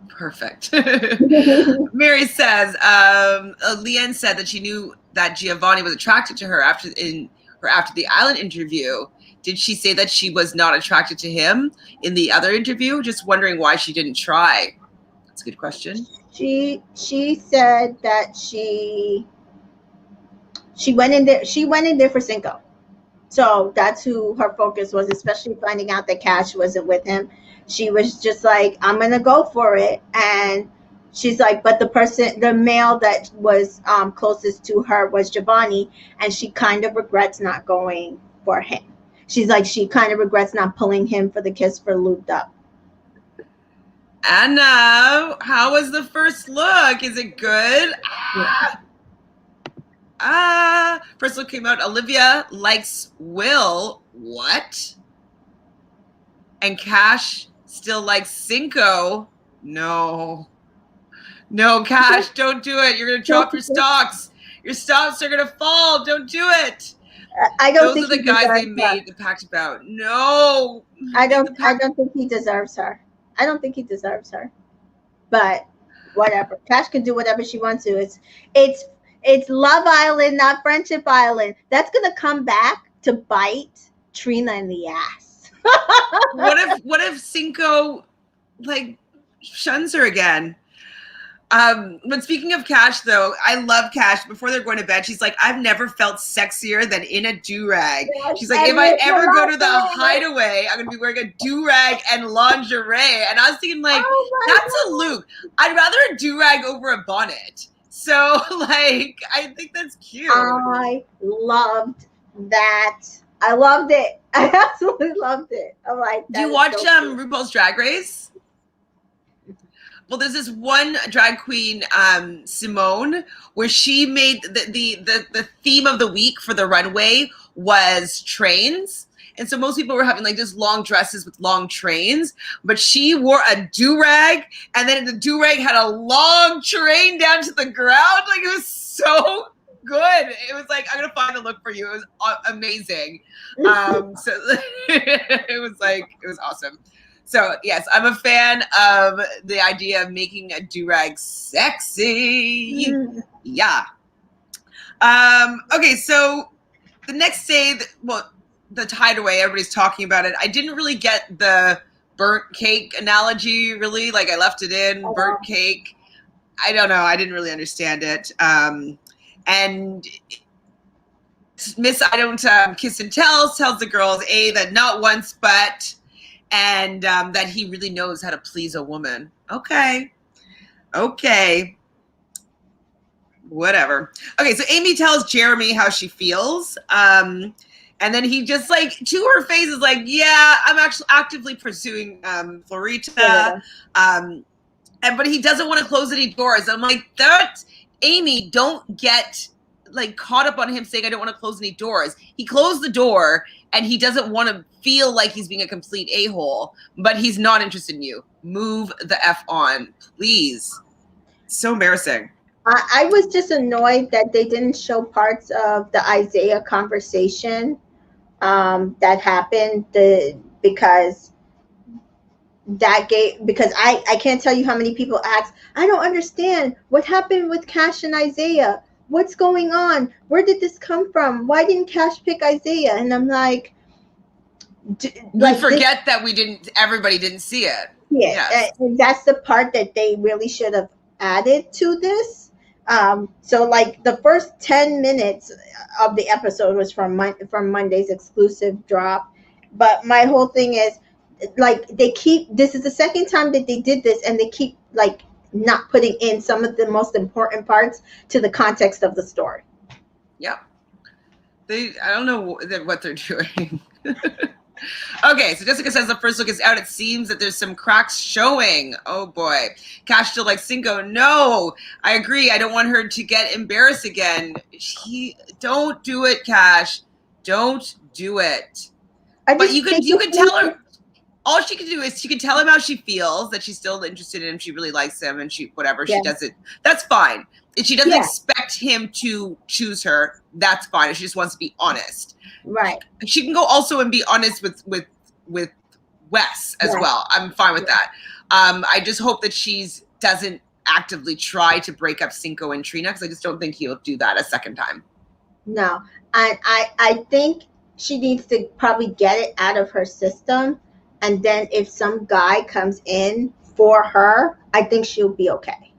Perfect. Mary says, Leanne said that she knew that Giovanni was attracted to her after the island interview. Did she say that she was not attracted to him in the other interview? Just wondering why she didn't try. That's a good question. She said that she went in there. She went in there for Cinco. So that's who her focus was, especially finding out that Cash wasn't with him. She was just like, I'm going to go for it. And she's like, but the male that was closest to her was Giovanni. And she kind of regrets not going for him. She's like, she kind of regrets not pulling him for the kiss for Looped Up. Anna, how was the first look? Is it good? First look came out. Olivia likes Will. What? And Cash still likes Cinco. No, Cash, don't do it. You're gonna drop your stocks. Your stocks are gonna fall. Don't do it. I don't Those think are the guys they made the pact about. No. I don't think he deserves her. I don't think he deserves her. But whatever. Cash can do whatever she wants to. It's Love Island, not Friendship Island. That's gonna come back to bite Trina in the ass. What if Cinco like shuns her again? But speaking of Cash, though, I love Cash. Before they're going to bed, she's like, I've never felt sexier than in a do-rag. Yes, she's like, if I ever go to the hideaway, I'm going to be wearing a do-rag and lingerie. And I was thinking, like, that's a look. I'd rather a do-rag over a bonnet. So, like, I think that's cute. I loved that. I loved it. I absolutely loved it. I'm like, do you watch RuPaul's Drag Race? Well, there's this one drag queen, Simone, where she made the theme of the week for the runway was trains. And so most people were having like just long dresses with long trains, but she wore a do-rag, and then the do-rag had a long train down to the ground. Like, it was so good. It was like, I'm going to find a look for you. It was amazing. So it was awesome. So, yes, I'm a fan of the idea of making a do-rag sexy. Yeah. Okay, so the next day, the hideaway, everybody's talking about it. I didn't really get the burnt cake analogy, really. Like, I left it in, burnt cake. I don't know. I didn't really understand it. And Miss I Don't Kiss and Tell tells the girls, that not once, but... and that he really knows how to please a woman. Okay. Whatever. Okay, so Amy tells Jeremy how she feels. And then he just, like, to her face is like, yeah, I'm actually actively pursuing Florita. But he doesn't want to close any doors. I'm like, Amy, don't get, like, caught up on him saying I don't want to close any doors. He closed the door, and he doesn't want to feel like he's being a complete a-hole, but he's not interested in you. Move the F on, please. So embarrassing. I was just annoyed that they didn't show parts of the Isaiah conversation that happened because I can't tell you how many people asked, I don't understand what happened with Cash and Isaiah. What's going on? Where did this come from? Why didn't Cash pick Isaiah? And I'm like, we forget that everybody didn't see it. Yeah, and that's the part that they really should have added to this. So like the first 10 minutes of the episode was from Monday's exclusive drop, but my whole thing is like they keep this is the second time that they did this, and they keep like not putting in some of the most important parts to the context of the story. Yep. I don't know what they're doing. Okay, so Jessica says the first look is out. It seems that there's some cracks showing. Oh boy. Cash still like Cinco. No, I agree. I don't want her to get embarrassed again. Don't do it, Cash. Don't do it. But you can tell her. All she can do is she can tell him how she feels, that she's still interested in him, she really likes him, and she does it. That's fine. If she doesn't expect him to choose her, that's fine. If she just wants to be honest, right? She can go also and be honest with Wes as well. I'm fine with that. I just hope that she doesn't actively try to break up Cinco and Trina, because I just don't think he'll do that a second time. No, and I think she needs to probably get it out of her system, and then if some guy comes in for her, I think she'll be okay.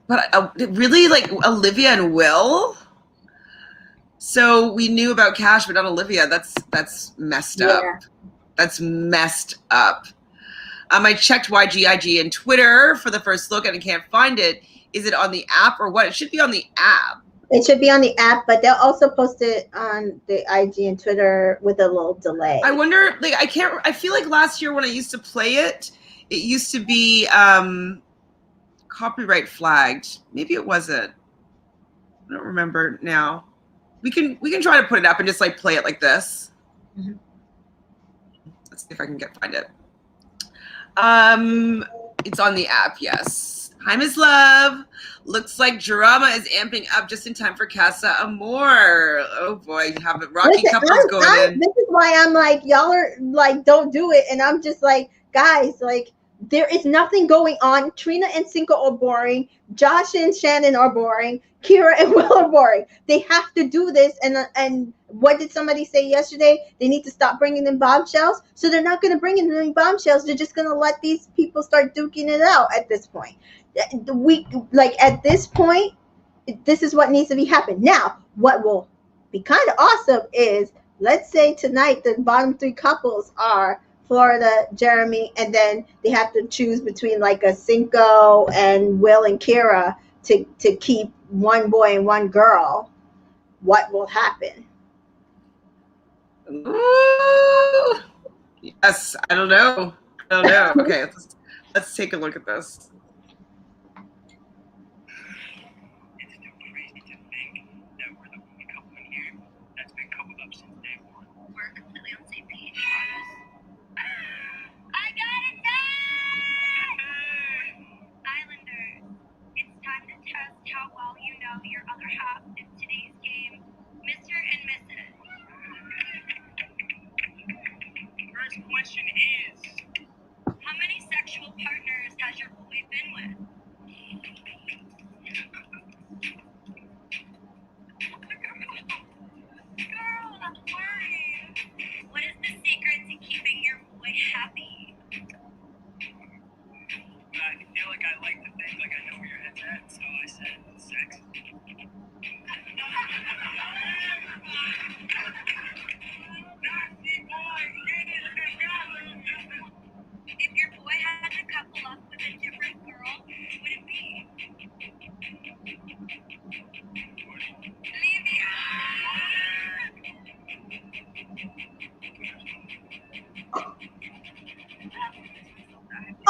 But really, like Olivia and Will. So we knew about Cash, but not Olivia. That's messed up. That's messed up. I checked YGIG and Twitter for the first look, and I can't find it. Is it on the app or what? It should be on the app. It should be on the app, but they'll also post it on the IG and Twitter with a little delay. I wonder, like, I feel like last year when I used to play it, it used to be copyright flagged. Maybe it wasn't. I don't remember now. We can try to put it up and just like play it like this. Mm-hmm. Let's see if I can find it. It's on the app, yes. Hi, Miss Love. Looks like drama is amping up just in time for Casa Amor. Oh boy, you have rocky couples going in. This is why I'm like, y'all are like, don't do it. And I'm just like, guys, like, there is nothing going on. Trina and Cinco are boring. Josh and Shannon are boring. Kira and Will are boring. They have to do this. And what did somebody say yesterday? They need to stop bringing in bombshells. So they're not going to bring in any bombshells. They're just going to let these people start duking it out at this point. At this point, this is what needs to be happening. Now, what will be kind of awesome is, let's say tonight the bottom three couples are Florida, Jeremy, and then they have to choose between like a Cinco and Will and Kira to keep one boy and one girl. What will happen? Ooh. Yes, I don't know. Okay, let's take a look at this. How well you know your other half in today's game, Mr. and Mrs. First question is, how many sexual partners has your boy been with? Girl, don't worry. What is the secret to keeping your boy happy? I feel like I like to think like I know where your head's at, so I said sex. If your boy had to couple up with a different girl, who would it be?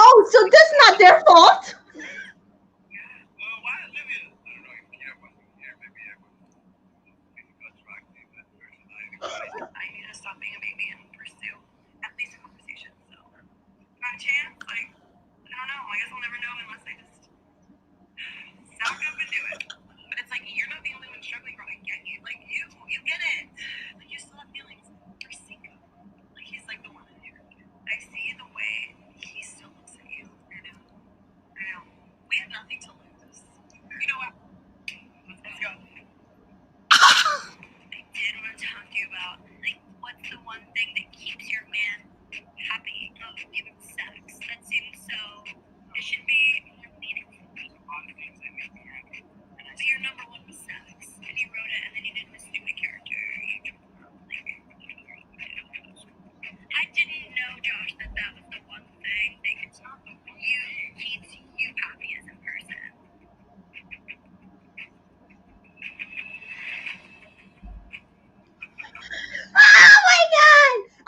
Oh, so that's not their fault. I need to stop being a baby and pursue at least a conversation. So, by chance, like, I don't know. I guess I'll never know unless I just suck up and do it. But it's like, you're not the only one struggling, girl. I get you. Like, you get it. Like, you still have feelings for Cinco. Like, he's like the one in here. I see the way he still looks at you. I know.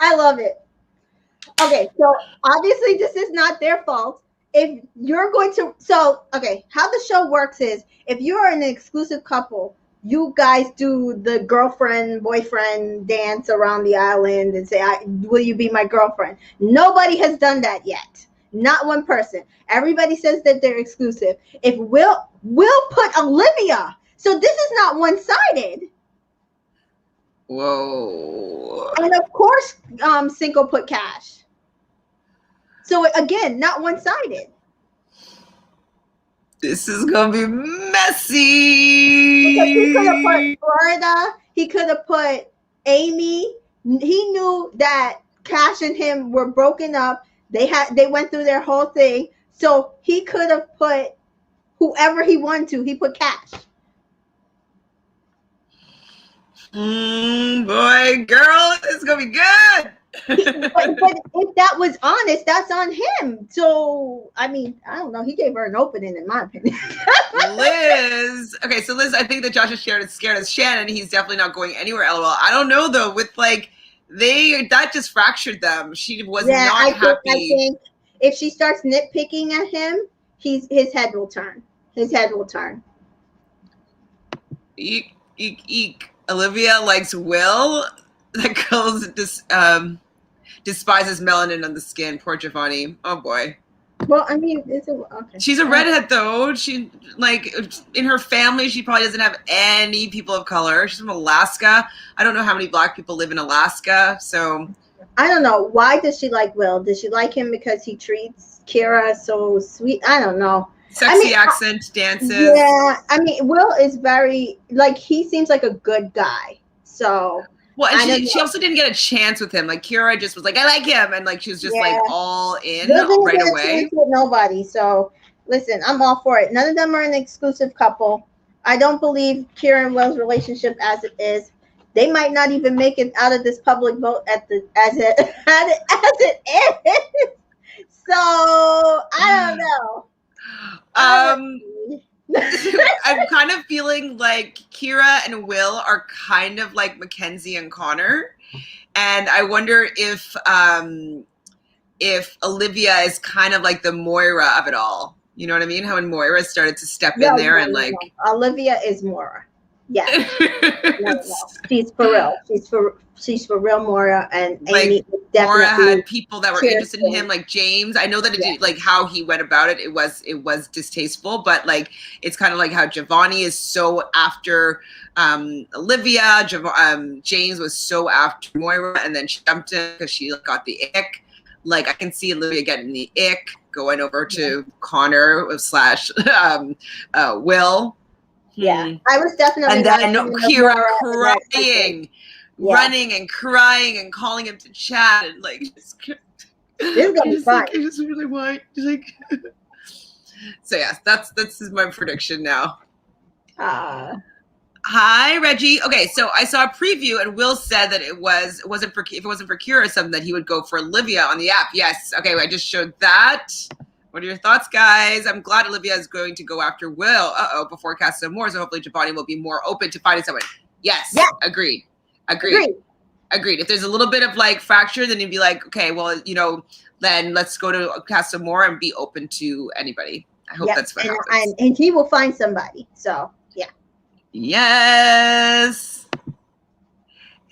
I love it. Okay, so obviously this is not their fault. If you're going to, so okay, how the show works is if you are an exclusive couple, you guys do the girlfriend boyfriend dance around the island and say, "Will you be my girlfriend?" Nobody has done that yet. Not one person. Everybody says that they're exclusive. If Will put Olivia, so this is not one sided. Whoa. And of course, Cinco put Cash. So again, not one-sided. This is gonna be messy. Because he could have put Florida. He could have put Amy. He knew that Cash and him were broken up. They went through their whole thing. So he could have put whoever he wanted to. He put Cash. Boy, girl, it's gonna be good. but if that was honest, that's on him. So I mean, I don't know. He gave her an opening, in my opinion. Liz. Okay, so Liz, I think that Josh is scared as Shannon. He's definitely not going anywhere. LOL. I don't know though. With like that just fractured them. She was not happy. I think if she starts nitpicking at him, his head will turn. His head will turn. Eek, eek, eek. Olivia likes Will. That girl's despises melanin on the skin. Poor Giovanni. Oh boy. Well, I mean, okay. She's a redhead though. She like in her family, she probably doesn't have any people of color. She's from Alaska. I don't know how many black people live in Alaska. So I don't know. Why does she like Will? Does she like him because he treats Kira so sweet? I don't know. Sexy accent, dances. Yeah, I mean, Will is very like he seems like a good guy. So well, and she also didn't get a chance with him. Like Kira just was like, I like him, and like she was just like all in right away. With nobody. So listen, I'm all for it. None of them are an exclusive couple. I don't believe Kira and Will's relationship as it is. They might not even make it out of this public vote as it is. So I don't know. I'm kind of feeling like Kira and Will are kind of like Mackenzie and Connor, and I wonder if Olivia is kind of like the Moira of it all. You know what I mean? How when Moira started to step in there and like Olivia is Moira. Yeah, no. She's for real. She's for real, Moira, and like Amy Moira had people that were interested in him, like James. I know that like how he went about it. It was distasteful, but like it's kind of like how Giovanni is so after Olivia. James was so after Moira, and then she jumped in because she got the ick. Like I can see Olivia getting the ick, going over to Connor / Will. Yeah, I was definitely. And then Kira crying, running and crying and calling him to chat and like. This is gonna be fun. I just really want. Like. So yes, this is my prediction now. Hi Reggie. Okay, so I saw a preview and Will said that if it wasn't for Kira or something that he would go for Olivia on the app. Yes. Okay, I just showed that. What are your thoughts, guys? I'm glad Olivia is going to go after Will. Before Casa More. So hopefully Giovanni will be more open to finding someone. Yes. Yeah. Agreed. If there's a little bit of like fracture, then you'd be like, okay, well, then let's go to Casa More and be open to anybody. I hope that's what happens. And he will find somebody. So yeah. Yes.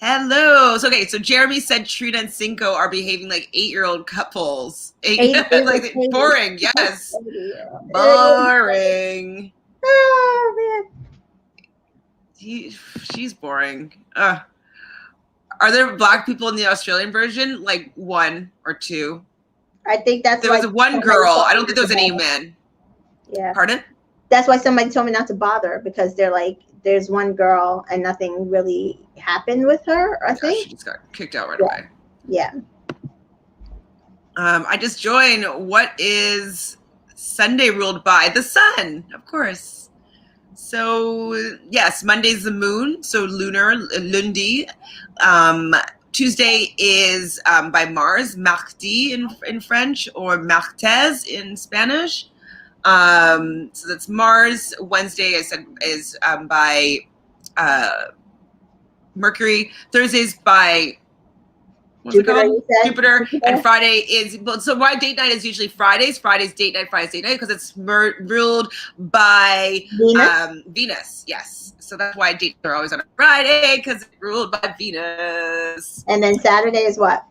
Hello. So Jeremy said Trina and Cinco are behaving like 8-year-old couples. Like boring. Yes. Boring. Oh man. She's boring. Are there black people in the Australian version? Like 1 or 2? I think that's there was one girl. I don't think there was any men. Yeah. Pardon? That's why somebody told me not to bother because they're like, there's one girl and nothing really happened with her. I think she just got kicked out right away. Yeah. I just joined. What is Sunday ruled by? The sun, of course. So yes, Monday's the moon, so lunar, lundi. Tuesday is by Mars, mardi in French, or martes in Spanish. So that's Mars. Wednesday I said is by Mercury. Thursday's by What's it called? You said? Jupiter. And Friday is, so why date night is usually Fridays. Friday's date night, Friday's date night, because it's ruled by Venus. Venus. Yes. So that's why dates are always on a Friday, because it's ruled by Venus. And then Saturday is what?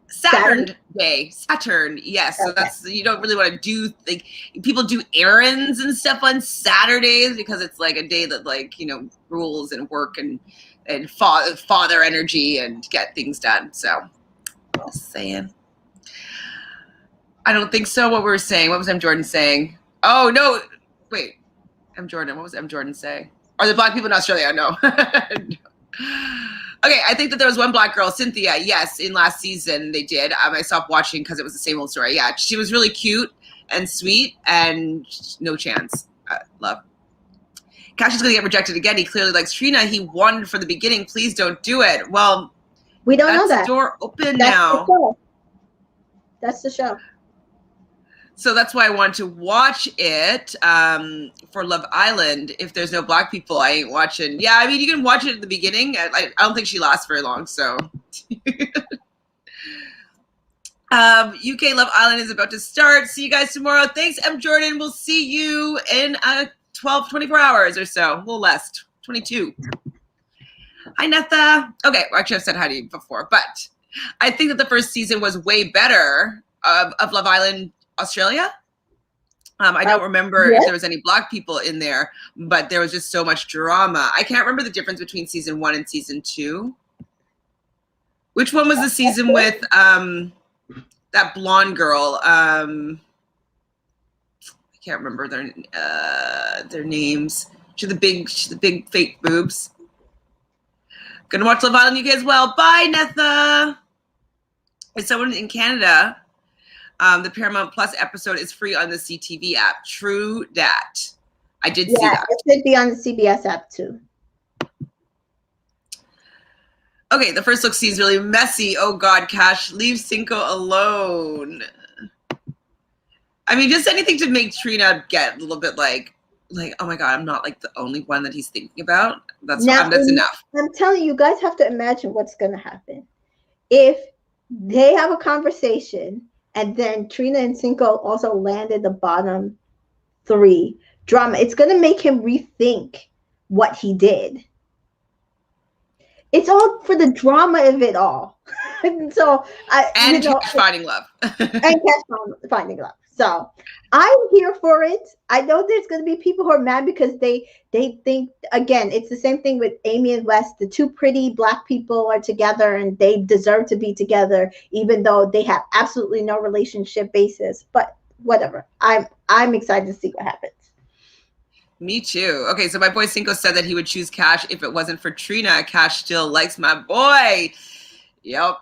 Saturn day. Saturn, yes. So that's, you don't really want to do, like, people do errands and stuff on Saturdays because it's like a day that, like, you know, rules and work and father energy and get things done. So just saying. I don't think so. What we were saying. What was M. Jordan saying? Oh no, wait. M. Jordan. What was M. Jordan saying? Are the black people in Australia? No. Okay, I think that there was one black girl, Cynthia. Yes, in last season they did. I stopped watching because it was the same old story. Yeah, she was really cute and sweet, and no chance. Love. Cash is going to get rejected again. He clearly likes Trina. He wanted from the beginning. Please don't do it. Well, we don't know that. That's the door open now. That's the show. So that's why I want to watch it for Love Island. If there's no black people, I ain't watching. Yeah, I mean, you can watch it at the beginning. I don't think she lasts very long, so. UK Love Island is about to start. See you guys tomorrow. Thanks, M. Jordan. We'll see you in 24 hours or so. A little less, 22. Hi, Netha. Okay, well, actually, I've said hi to you before, but I think that the first season was way better of Love Island Australia. I don't remember if there was any black people in there, but there was just so much drama. I can't remember the difference between season 1 and season 2. Which one was the season with that blonde girl? I can't remember their names. She's the big fake boobs. Gonna watch Love Island UK as well. Bye, Netha. Is someone in Canada? The Paramount Plus episode is free on the CTV app. True dat. I did see that. It should be on the CBS app too. Okay, the first look seems really messy. Oh God, Cash, leave Cinco alone. I mean, just anything to make Trina get a little bit like, oh my God, I'm not like the only one that he's thinking about. That's enough. I'm telling you, you guys have to imagine what's going to happen. If they have a conversation and then Trina and Cinco also landed the bottom 3 drama, it's going to make him rethink what he did. It's all for the drama of it all. So Cash finding love. And Cash finding love. So I'm here for it. I know there's going to be people who are mad because they think, again, it's the same thing with Amy and West. The 2 pretty black people are together and they deserve to be together, even though they have absolutely no relationship basis. But whatever. I'm excited to see what happens. Me too. Okay, so my boy Cinco said that he would choose Cash if it wasn't for Trina. Cash still likes my boy. Yep.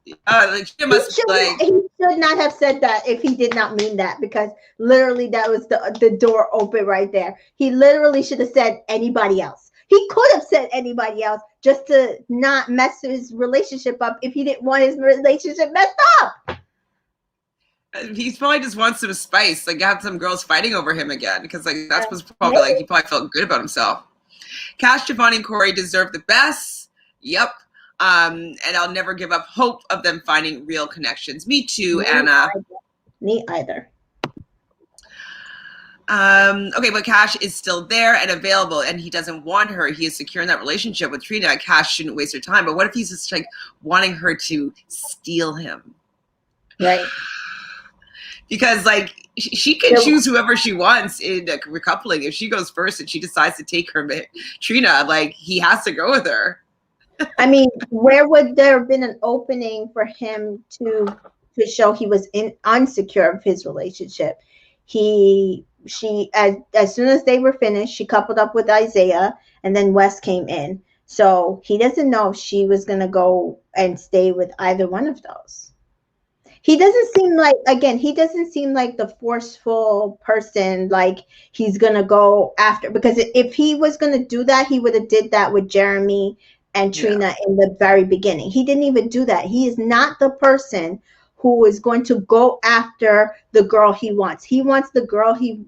He should not have said that if he did not mean that, because literally that was the door open right there. He literally should have said anybody else. He could have said anybody else just to not mess his relationship up if he didn't want his relationship messed up. He probably just wants some spice, like have some girls fighting over him again, because like that's what's probably like he probably felt good about himself. Cash, Giovanni, and Corey deserve the best. Yep. And I'll never give up hope of them finding real connections. Me too, Anna. Me either. Okay, but Cash is still there and available, and he doesn't want her. He is secure in that relationship with Trina. Cash shouldn't waste her time. But what if he's just like wanting her to steal him? Right. Because like she can choose whoever she wants in a recoupling. If she goes first and she decides to take her Trina, like he has to go with her. I mean, where would there have been an opening for him to show he was unsecure of his relationship? As soon as they were finished, she coupled up with Isaiah, and then Wes came in. So he doesn't know if she was going to go and stay with either one of those. He doesn't seem like the forceful person, like he's going to go after, because if he was going to do that, he would have did that with Jeremy and Trina in the very beginning. He didn't even do that. He is not the person who is going to go after the girl he wants. He wants the girl he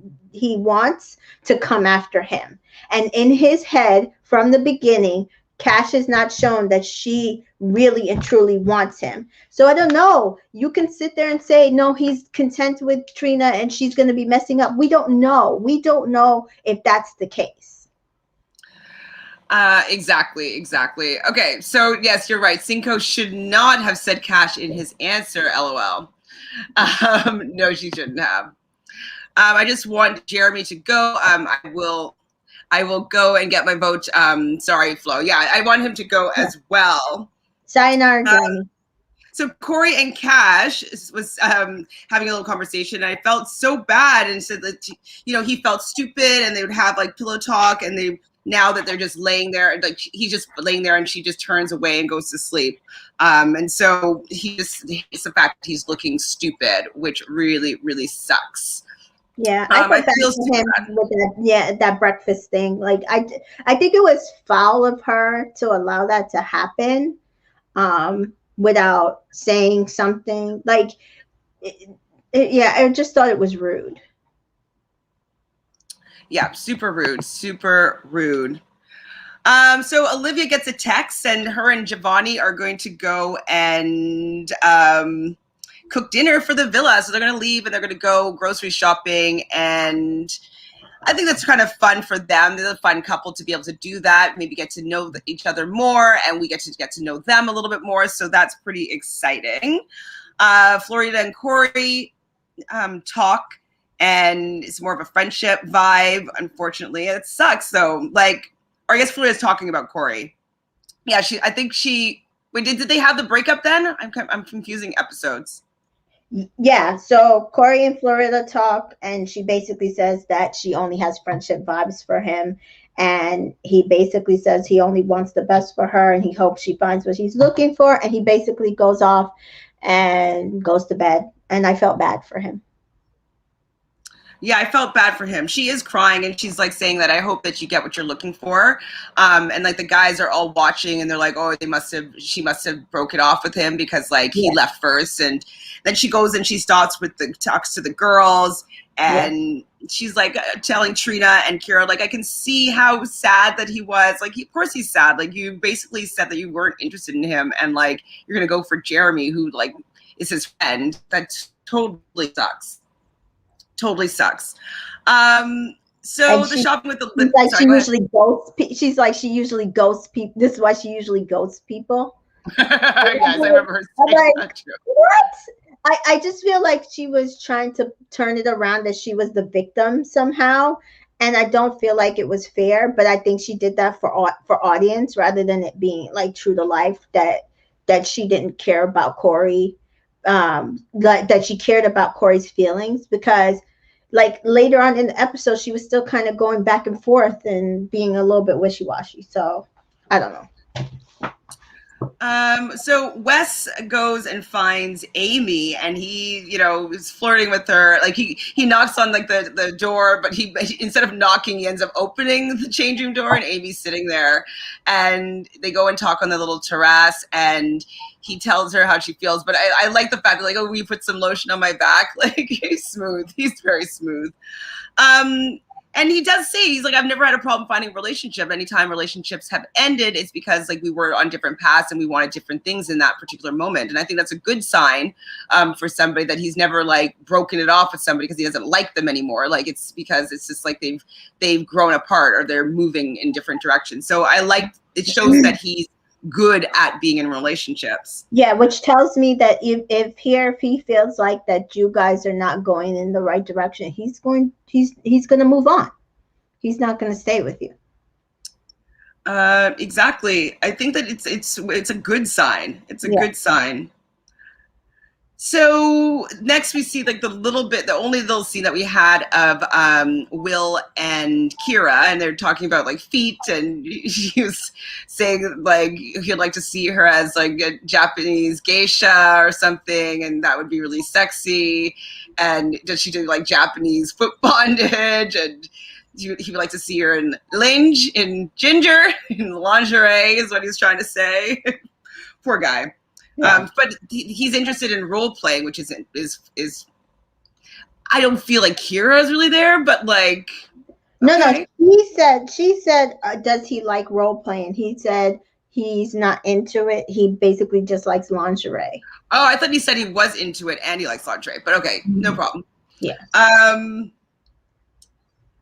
wants to come after him. And in his head, from the beginning, Cash has not shown that she really and truly wants him. So I don't know. You can sit there and say, no, he's content with Trina and she's going to be messing up. We don't know. We don't know if that's the case. Exactly. Okay, so yes, you're right. Cinco should not have said Cash in his answer, LOL. No, she shouldn't have. I just want Jeremy to go. I will go and get my vote. Sorry, Flo. Yeah, I want him to go as well. Sayonara, Jeremy. So Corey and Cash was having a little conversation, and I felt so bad, and said that he felt stupid, and they would have like pillow talk, and now that they're just laying there, like he's just laying there, and she just turns away and goes to sleep. And so he just hates the fact that he's looking stupid, which really, really sucks. Yeah, I feel bad for him with that breakfast thing. Like I think it was foul of her to allow that to happen, without saying something. Like, I just thought it was rude. Yeah, super rude. So Olivia gets a text, and her and Giovanni are going to go and cook dinner for the villa. So they're going to leave and they're going to go grocery shopping, and I think that's kind of fun for them. They're a fun couple to be able to do that, maybe get to know each other more, and we get to know them a little bit more. So that's pretty exciting. Florida and Corey talk, and it's more of a friendship vibe. Unfortunately, it sucks though. Like, or I guess Florida's talking about Corey. Yeah, Wait, did they have the breakup then? I'm confusing episodes. Yeah, so Corey and Florida talk, and she basically says that she only has friendship vibes for him, and he basically says he only wants the best for her, and he hopes she finds what she's looking for, and he basically goes off and goes to bed, and I felt bad for him. Yeah, I felt bad for him. She is crying, and she's like saying that I hope that you get what you're looking for. And like the guys are all watching, and they're like, oh, she must have broke it off with him because like he left first. And then she goes and she talks to the girls, and she's like telling Trina and Kira, like, I can see how sad that he was. Like, of course he's sad. Like, you basically said that you weren't interested in him, and like you're gonna go for Jeremy, who like is his friend. That totally sucks. Totally sucks. So the shopping with the she's like she usually ghosts people. This is why she usually ghosts people. Yes, I remember her saying that. What? I just feel like she was trying to turn it around that she was the victim somehow, and I don't feel like it was fair. But I think she did that for audience rather than it being like true to life, that she didn't care about Corey, that she cared about Corey's feelings, because like later on in the episode she was still kind of going back and forth and being a little bit wishy-washy. So I don't know. So Wes goes and finds Amy, and he, is flirting with her. Like he knocks on like the door, but he instead of knocking, he ends up opening the change room door, and Amy's sitting there, and they go and talk on the little terrace, and he tells her how she feels. But I like the fact that like, oh, will you put some lotion on my back? Like he's smooth. He's very smooth. And he does say, he's like, I've never had a problem finding a relationship. Anytime relationships have ended, it's because like we were on different paths and we wanted different things in that particular moment. And I think that's a good sign for somebody, that he's never like broken it off with somebody because he doesn't like them anymore. Like it's because it's just like they've grown apart or they're moving in different directions. So it shows that he's good at being in relationships. Yeah, which tells me that if he feels like that you guys are not going in the right direction, he's going to move on. He's not going to stay with you. Exactly. I think that it's a good sign. It's a good sign. So next we see like the only little scene that we had of Will and Kira, and they're talking about like feet, and he was saying like he'd like to see her as like a Japanese geisha or something, and that would be really sexy. And does she do like Japanese foot bondage? And he would like to see her in ginger, in lingerie is what he's trying to say. Poor guy. Yeah. But he's interested in role playing, which is I don't feel like Kira is really there, but like No, no. Okay. She said, does he like role playing? He said he's not into it. He basically just likes lingerie. Oh, I thought he said he was into it and he likes lingerie, but okay, no problem. Yeah.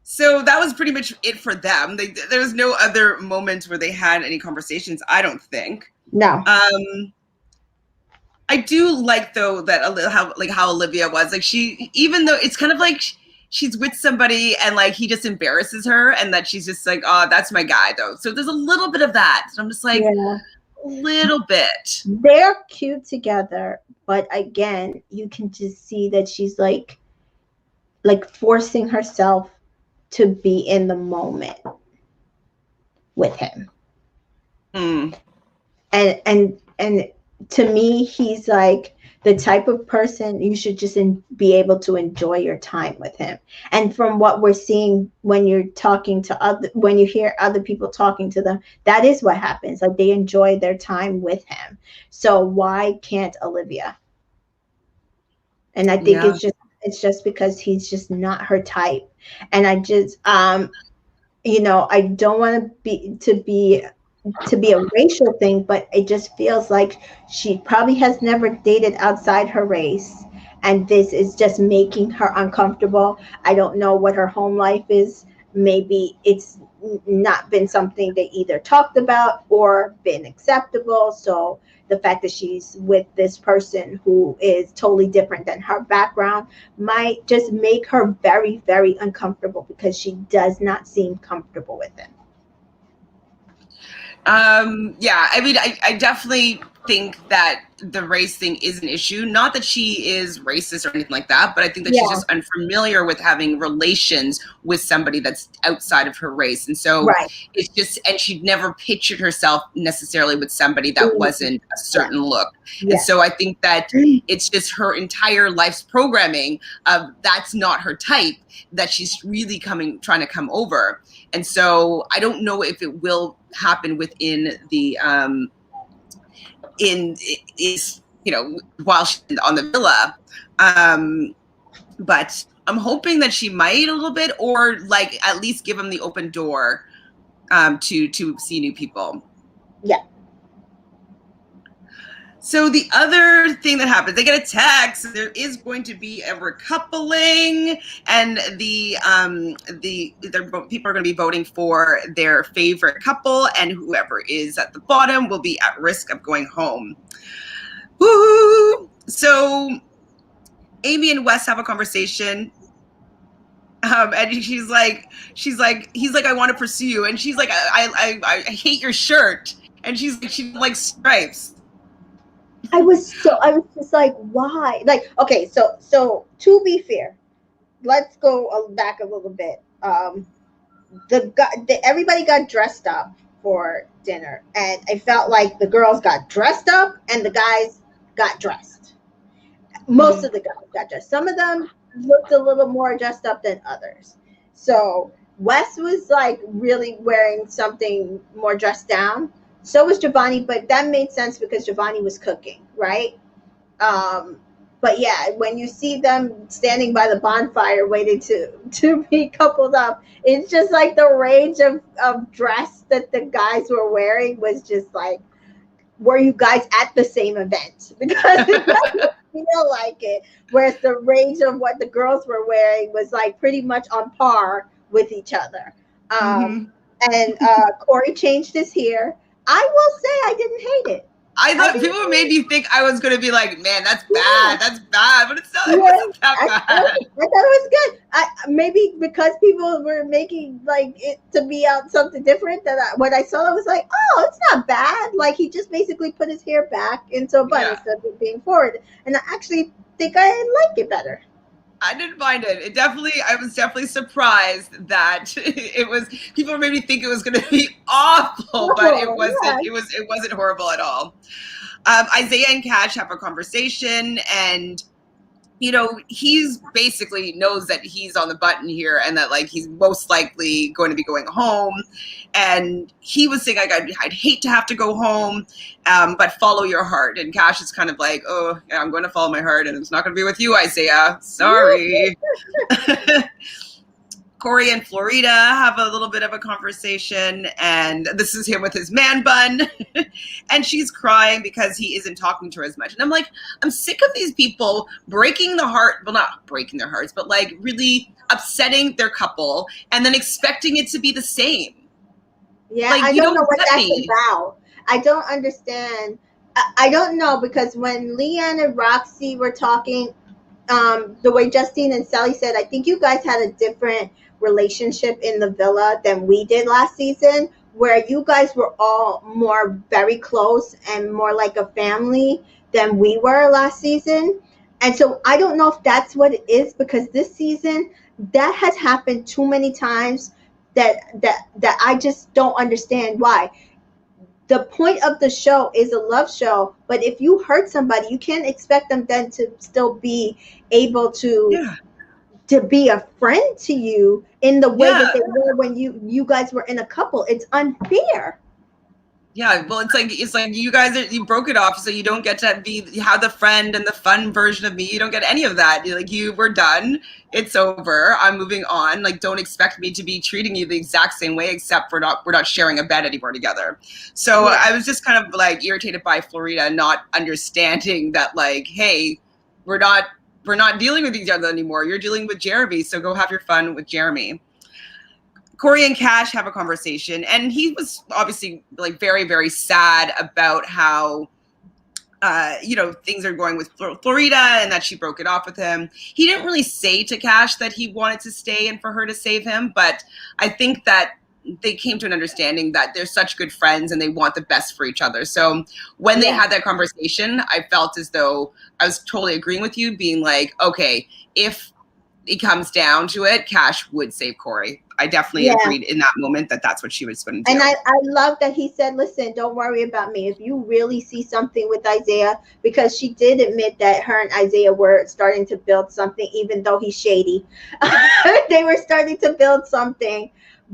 So that was pretty much it for them. There was no other moments where they had any conversations, I don't think. No. I do like though that how Olivia was like, she, even though it's kind of like she's with somebody and like he just embarrasses her and that she's just like, oh, that's my guy though. So there's a little bit of that. So I'm just like, Yeah. a little bit. They're cute together, but again, you can just see that she's like forcing herself to be in the moment with him. And to me, he's like the type of person you should just be able to enjoy your time with him. And from what we're seeing when you're talking to when you hear other people talking to them, that is what happens. Like they enjoy their time with him. So why can't Olivia? And I think it's just because he's just not her type. And I just I don't want to be a racial thing, but it just feels like she probably has never dated outside her race, and this is just making her uncomfortable. I don't know what her home life is. Maybe it's not been something they either talked about or been acceptable. So the fact that she's with this person who is totally different than her background might just make her very, very uncomfortable because she does not seem comfortable with it. Yeah, I mean, I definitely think that the race thing is an issue. Not that she is racist or anything like that, but I think that she's just unfamiliar with having relations with somebody that's outside of her race. And so it's just, and she'd never pictured herself necessarily with somebody that wasn't a certain look. And so I think that it's just her entire life's programming of that's not her type, that she's really trying to come over. And so I don't know if it will happen within the while she's on the villa, but I'm hoping that she might a little bit, or like at least give him the open door to see new people. Yeah. So the other thing that happens, they get a text. There is going to be a recoupling, and people are going to be voting for their favorite couple, and whoever is at the bottom will be at risk of going home. Woo! So Amy and Wes have a conversation. And he's like, I want to pursue you, and she's like, I hate your shirt, and she likes stripes. I was just like, why? Like, okay, so to be fair, let's go back a little bit. Everybody got dressed up for dinner, and I felt like the girls got dressed up and the guys got dressed. Most of the guys got dressed. Some of them looked a little more dressed up than others. So Wes was like really wearing something more dressed down. So was Giovanni, but that made sense because Giovanni was cooking, right? But yeah, when you see them standing by the bonfire waiting to be coupled up, it's just like the range of dress that the guys were wearing was just like, were you guys at the same event? Because it doesn't feel like it. Whereas the range of what the girls were wearing was like pretty much on par with each other. And Corey changed his hair. I will say I didn't hate it. I thought people made me think I was going to be like, man, that's bad. That's bad. But it's not. It wasn't that bad. I thought it was good. Maybe because people were making like it to be out something different that when I saw it, I was like, oh, it's not bad. Like he just basically put his hair back into a bun instead of it being forward. And I actually think I like it better. I didn't mind it. I was definitely surprised that it was, people made me think it was going to be awful, but it wasn't. Yeah. It wasn't horrible at all. Isaiah and Cash have a conversation, and he's basically knows that he's on the button here and that like he's most likely going to be going home. And he was saying, I'd hate to have to go home, but follow your heart. And Cash is kind of like, oh, yeah, I'm going to follow my heart, and it's not going to be with you, Isaiah. Sorry. Corey and Florida have a little bit of a conversation, and this is him with his man bun, and she's crying because he isn't talking to her as much. And I'm like, I'm sick of these people breaking the heart, well, not breaking their hearts, but like really upsetting their couple and then expecting it to be the same. Yeah, Like, I you don't know what get that's me. about. I don't understand. I don't know, because when Leanne and Roxy were talking, the way Justine and Sally said, I think you guys had a different relationship in the villa than we did last season, where you guys were all more very close and more like a family than we were last season. And so I don't know if that's what it is, because this season that has happened too many times that I just don't understand why. The point of the show is a love show, but if you hurt somebody, you can't expect them then to still be able to be a friend to you in the way that they were when you guys were in a couple. It's unfair. Yeah, well, it's like you guys you broke it off, so you don't get to have the friend and the fun version of me. You don't get any of that. We're done. It's over. I'm moving on. Like, don't expect me to be treating you the exact same way, except we're not sharing a bed anymore together. So I was just kind of like irritated by Florida not understanding that, like, hey, we're not dealing with each other anymore. You're dealing with Jeremy, so go have your fun with Jeremy. Corey and Cash have a conversation, and he was obviously like very, very sad about how, things are going with Florida and that she broke it off with him. He didn't really say to Cash that he wanted to stay and for her to save him, but I think that they came to an understanding that they're such good friends and they want the best for each other. So when they had that conversation, I felt as though I was totally agreeing with you, being like, okay, if it comes down to it, Cash would save Corey. I definitely agreed in that moment that that's what she was going to do. And I love that he said, listen, don't worry about me. If you really see something with Isaiah, because she did admit that her and Isaiah were starting to build something, even though he's shady. They were starting to build something.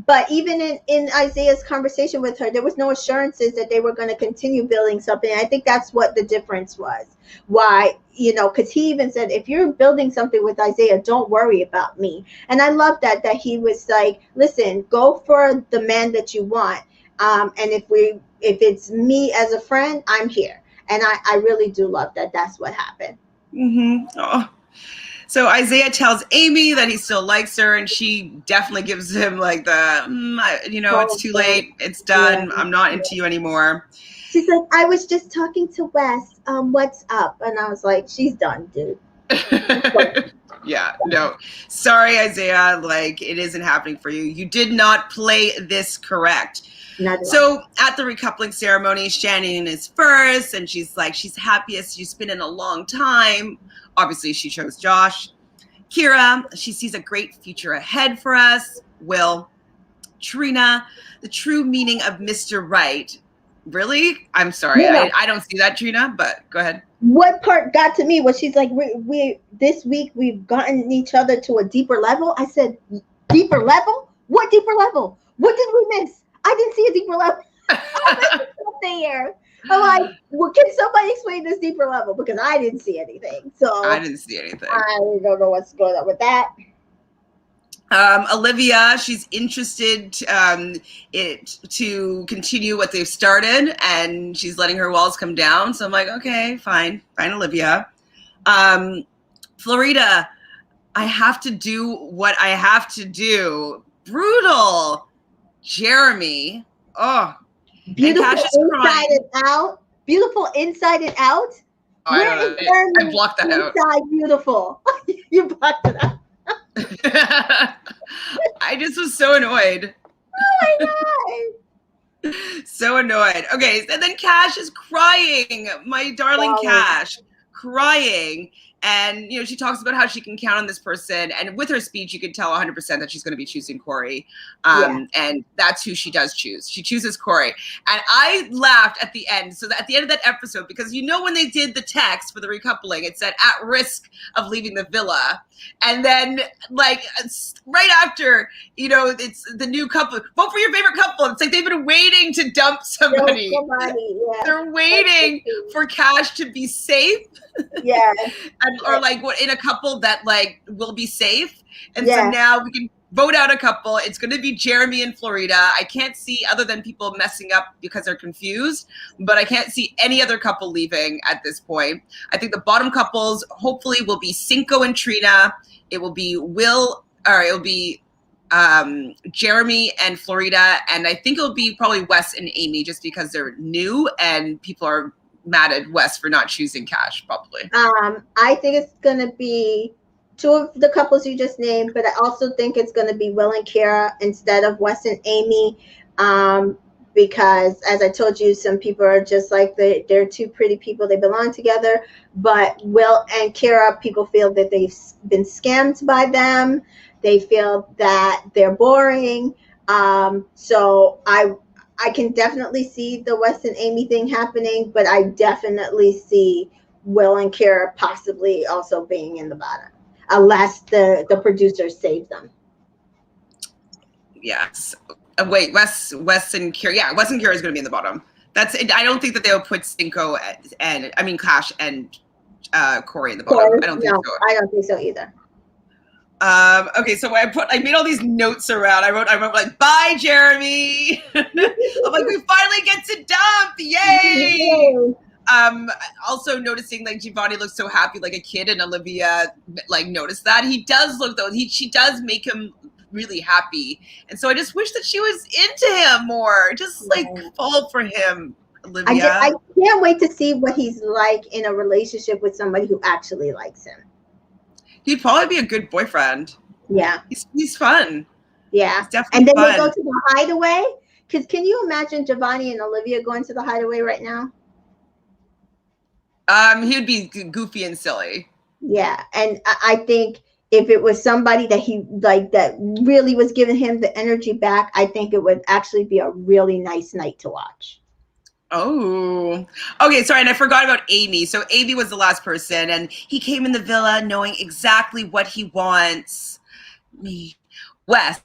But even in Isaiah's conversation with her, there was no assurances that they were going to continue building something. I think that's what the difference was. Why, because he even said, if you're building something with Isaiah, don't worry about me. And I love that he was like, listen, go for the man that you want. And if it's me as a friend, I'm here. And I really do love that that's what happened. Mm-hmm. Oh. So Isaiah tells Amy that he still likes her, and she definitely gives him like it's too late. It's done. I'm not into you anymore. She's like, I was just talking to Wes. What's up? And I was like, she's done, dude. Yeah, no. Sorry, Isaiah. Like, it isn't happening for you. You did not play this correct. So at the recoupling ceremony, Shannon is first, and she's like, she's happiest she's been in a long time. Obviously, she chose Josh. Kira, she sees a great future ahead for us. Will. Trina, the true meaning of Mr. Right. Really? I'm sorry. No. I don't see that, Trina, but go ahead. What part got to me was she's like, we this week we've gotten each other to a deeper level. I said, deeper level? What deeper level? What did we miss? I didn't see a deeper level. There. I'm like, well, can somebody explain this deeper level? Because I didn't see anything. So I didn't see anything. I don't know what's going on with that. Olivia, she's interested to continue what they've started, and she's letting her walls come down. So I'm like, okay, fine, Olivia. Florida, I have to do what I have to do. Brutal. Jeremy. Oh. Beautiful inside and out. Beautiful inside and out. Oh, Where is Jeremy? I blocked that out. Inside beautiful. You blocked it out. I just was so annoyed. Oh my God. So annoyed. Okay, and then Cash is crying. My darling Cash, crying. And, she talks about how she can count on this person. And with her speech, you can tell 100% that she's going to be choosing Corey. And that's who she does choose. She chooses Corey. And I laughed at the end. So at the end of that episode, because when they did the text for the recoupling, it said at risk of leaving the villa. And then like right after, it's the new couple, vote for your favorite couple. It's like they've been waiting to dump somebody. They're waiting for Cash to be safe. Yeah. Or like what in a couple that like will be safe. And so now vote out a couple. It's going to be Jeremy and Florida. I can't see, other than people messing up because they're confused, but I can't see any other couple leaving at this point. I think the bottom couples hopefully will be Cinco and Trina. It will be Jeremy and Florida, and I think it'll be probably Wes and Amy, just because they're new and people are mad at Wes for not choosing Cash, probably. I think it's gonna be two of the couples you just named, but I also think it's gonna be Will and Kira instead of Wes and Amy, because as I told you, some people are just like they're two pretty people, they belong together. But Will and Kira, people feel that they've been scammed by them. They feel that they're boring. So I can definitely see the Wes and Amy thing happening, but I definitely see Will and Kira possibly also being in the bottom, unless the producers save them. Yes. Wait, Wes and Kira. Yeah, Wes and Kira is going to be in the bottom. That's it. I don't think that they'll put Cinco and Cash and Corey in the bottom. I don't think so. I don't think so either. Okay, so I made all these notes around. I wrote like, bye, Jeremy. I'm like, we finally get to dump. Yay. Also noticing like Giovanni looks so happy like a kid, and Olivia like noticed that. He does look though. She does make him really happy. And so I just wish that she was into him more. Just like fall for him, Olivia. I can't wait to see what he's like in a relationship with somebody who actually likes him. He'd probably be a good boyfriend. Yeah. He's fun. Yeah. He's definitely and then fun. they go to the hideaway. Because can you imagine Giovanni and Olivia going to the hideaway right now? He would be goofy and silly. Yeah. And I think if it was somebody that he like that really was giving him the energy back, I think it would actually be a really nice night to watch. Oh, okay. Sorry. And I forgot about Amy. So Amy was the last person, and he came in the villa knowing exactly what he wants. Wes.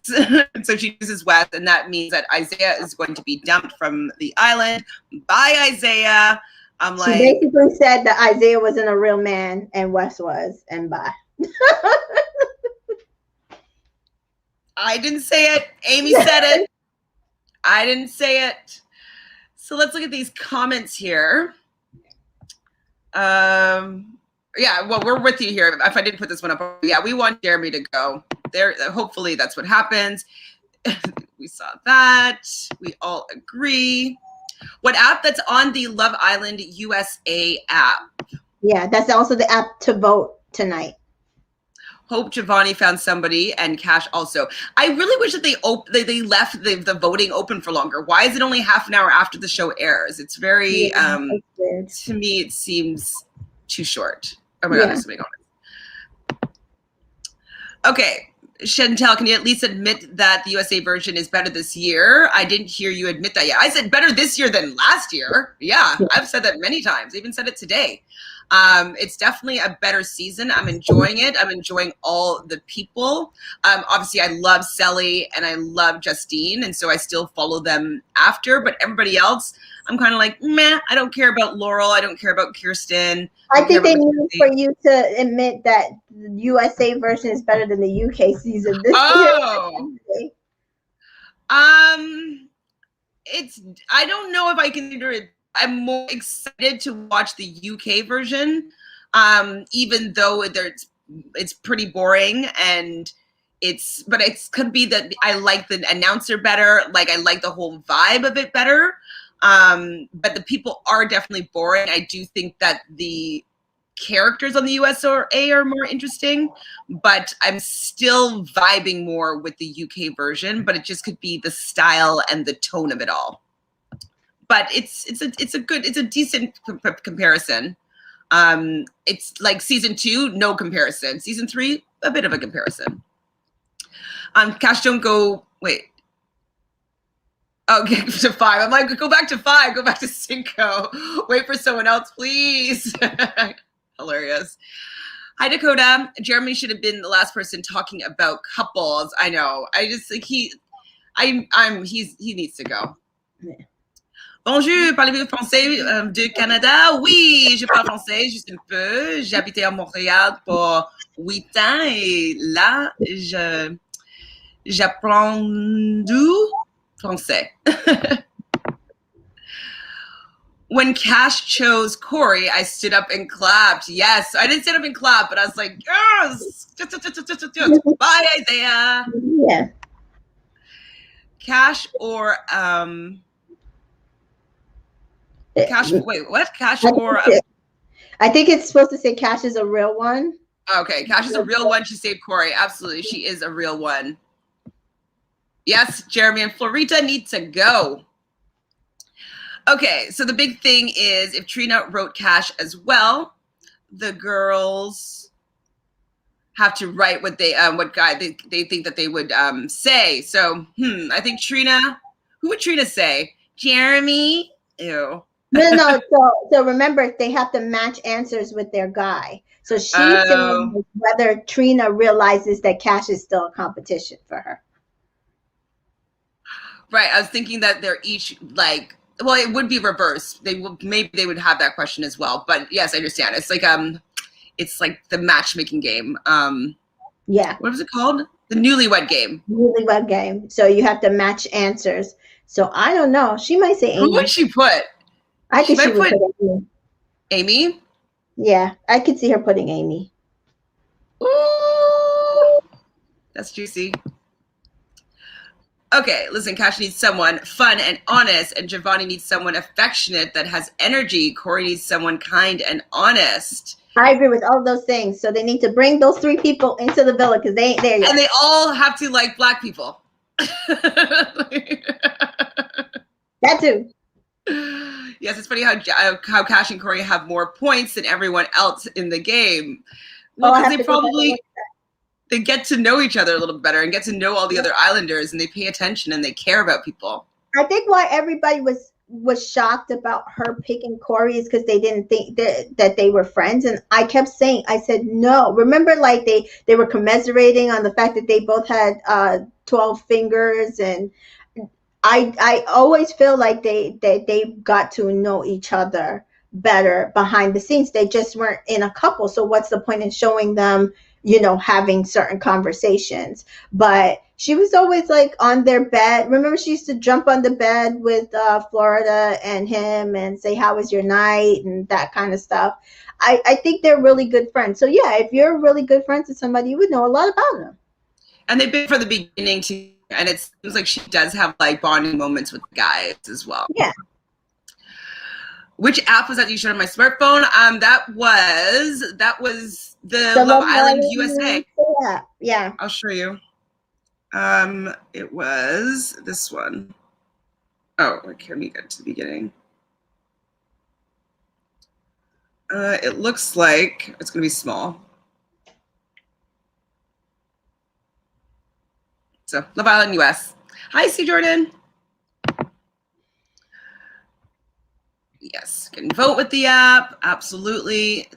So she chooses Wes, and that means that Isaiah is going to be dumped from the island. Bye, Isaiah. She basically said that Isaiah wasn't a real man and Wes was, and bye. I didn't say it. Amy said it. I didn't say it. So let's look at these comments here. Yeah, well, we're with you here. If I didn't put this one up, yeah, we want Jeremy to go. There, hopefully that's what happens. We saw that. We all agree. What app? That's on the Love Island USA app. Yeah, that's also the app to vote tonight. Hope Giovanni found somebody, and Cash also. I really wish that they left the voting open for longer. Why is it only half an hour after the show airs? It's very to me it seems too short. Oh my God, there's something on it. Okay, Chantele, can you at least admit that the USA version is better this year? I didn't hear you admit that yet. I said better this year than last year. Yeah, I've said that many times. I even said it today. It's definitely a better season. I'm enjoying it. I'm enjoying all the people. Obviously, I love Sally and I love Justine, and so I still follow them after. But everybody else, I'm kind of like, meh. I don't care about Laurel. I don't care about Kirsten. I think they need for you to admit that the USA version is better than the UK season this year. I don't know if I consider it. I'm more excited to watch the UK version, even though it's pretty boring, and but it could be that I like the announcer better. Like I like the whole vibe of it better. But the people are definitely boring. I do think that the characters on the USA are more interesting, but I'm still vibing more with the UK version, but it just could be the style and the tone of it all. But it's a decent comparison. It's like season 2, no comparison. Season 3, a bit of a comparison. Cash, don't go. Wait. Okay, to 5. I'm like, go back to 5. Go back to Cinco. Wait for someone else, please. Hilarious. Hi, Dakota. Jeremy should have been the last person talking about couples. I know. I just think he needs to go. Yeah. Bonjour, parlez-vous français du Canada? Oui, je parle français juste un peu. J'habitais à Montréal pour 8 ans et là, J'apprends du français. When Cash chose Corey, I stood up and clapped. Yes, I didn't stand up and clap, but I was like, yes, bye, Isaiah. Yeah. Cash or Cash. Wait, what? Cash or I think it's supposed to say Cash is a real one. okay, Cash is a real one. She saved Corey. Absolutely, she is a real one. Yes, Jeremy and Florita need to go. Okay, so the big thing is if Trina wrote Cash as well, the girls have to write what they what guy they think that they would say. So I think Trina. Who would Trina say? Jeremy. Ew. No. So remember, they have to match answers with their guy. So she's saying whether Trina realizes that Cash is still a competition for her. Right. I was thinking that they're each like. Well, it would be reversed. Maybe they would have that question as well. But yes, I understand. It's like the matchmaking game. Yeah. What was it called? The newlywed game. Newlywed game. So you have to match answers. So I don't know. She might say Amy. Who would she put? I think she would put Amy. Amy? Yeah, I could see her putting Amy. Ooh, that's juicy. Okay, listen, Cash needs someone fun and honest, and Giovanni needs someone affectionate that has energy. Corey needs someone kind and honest. I agree with all of those things. So they need to bring those three people into the villa because they ain't there yet. And they all have to like Black people. That too. Yes, it's funny how Cash and Corey have more points than everyone else in the game. Well, because they get to know each other a little better and get to know all the other islanders, and they pay attention and they care about people. I think why everybody was shocked about her picking Corey is because they didn't think that they were friends. And I kept saying, I said, no. Remember, like they were commiserating on the fact that they both had 12 fingers, and I always feel like they got to know each other better behind the scenes. They just weren't in a couple. So what's the point in showing them, having certain conversations? But she was always like on their bed. Remember, she used to jump on the bed with Florida and him and say, how was your night? And that kind of stuff. I think they're really good friends. So yeah, if you're really good friends with somebody, you would know a lot about them. And they've been from the beginning too. And it seems like she does have like bonding moments with the guys as well. Yeah. Which app was that you showed on my smartphone? That was the Love Island USA. Yeah. I'll show you. It was this one. Oh, okay, let me get to the beginning. It looks like it's gonna be small. So, Love Island US. Hi, C. Jordan. Yes, can vote with the app. Absolutely.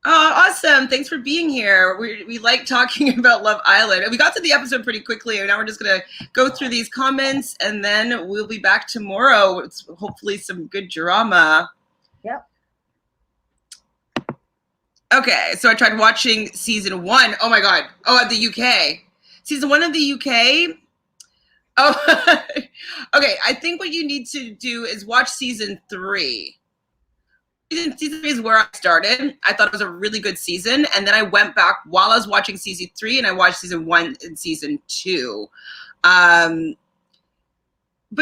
Oh, awesome. Thanks for being here. We like talking about Love Island. We got to the episode pretty quickly, and now we're just going to go through these comments, and then we'll be back tomorrow with hopefully some good drama. Yep. Okay, so I tried watching season 1. Oh, my God. Oh, at the UK. Season 1 of the UK. Oh, okay. I think what you need to do is watch season 3. Season 3 is where I started. I thought it was a really good season. And then I went back while I was watching season 3 and I watched season 1 and season 2. But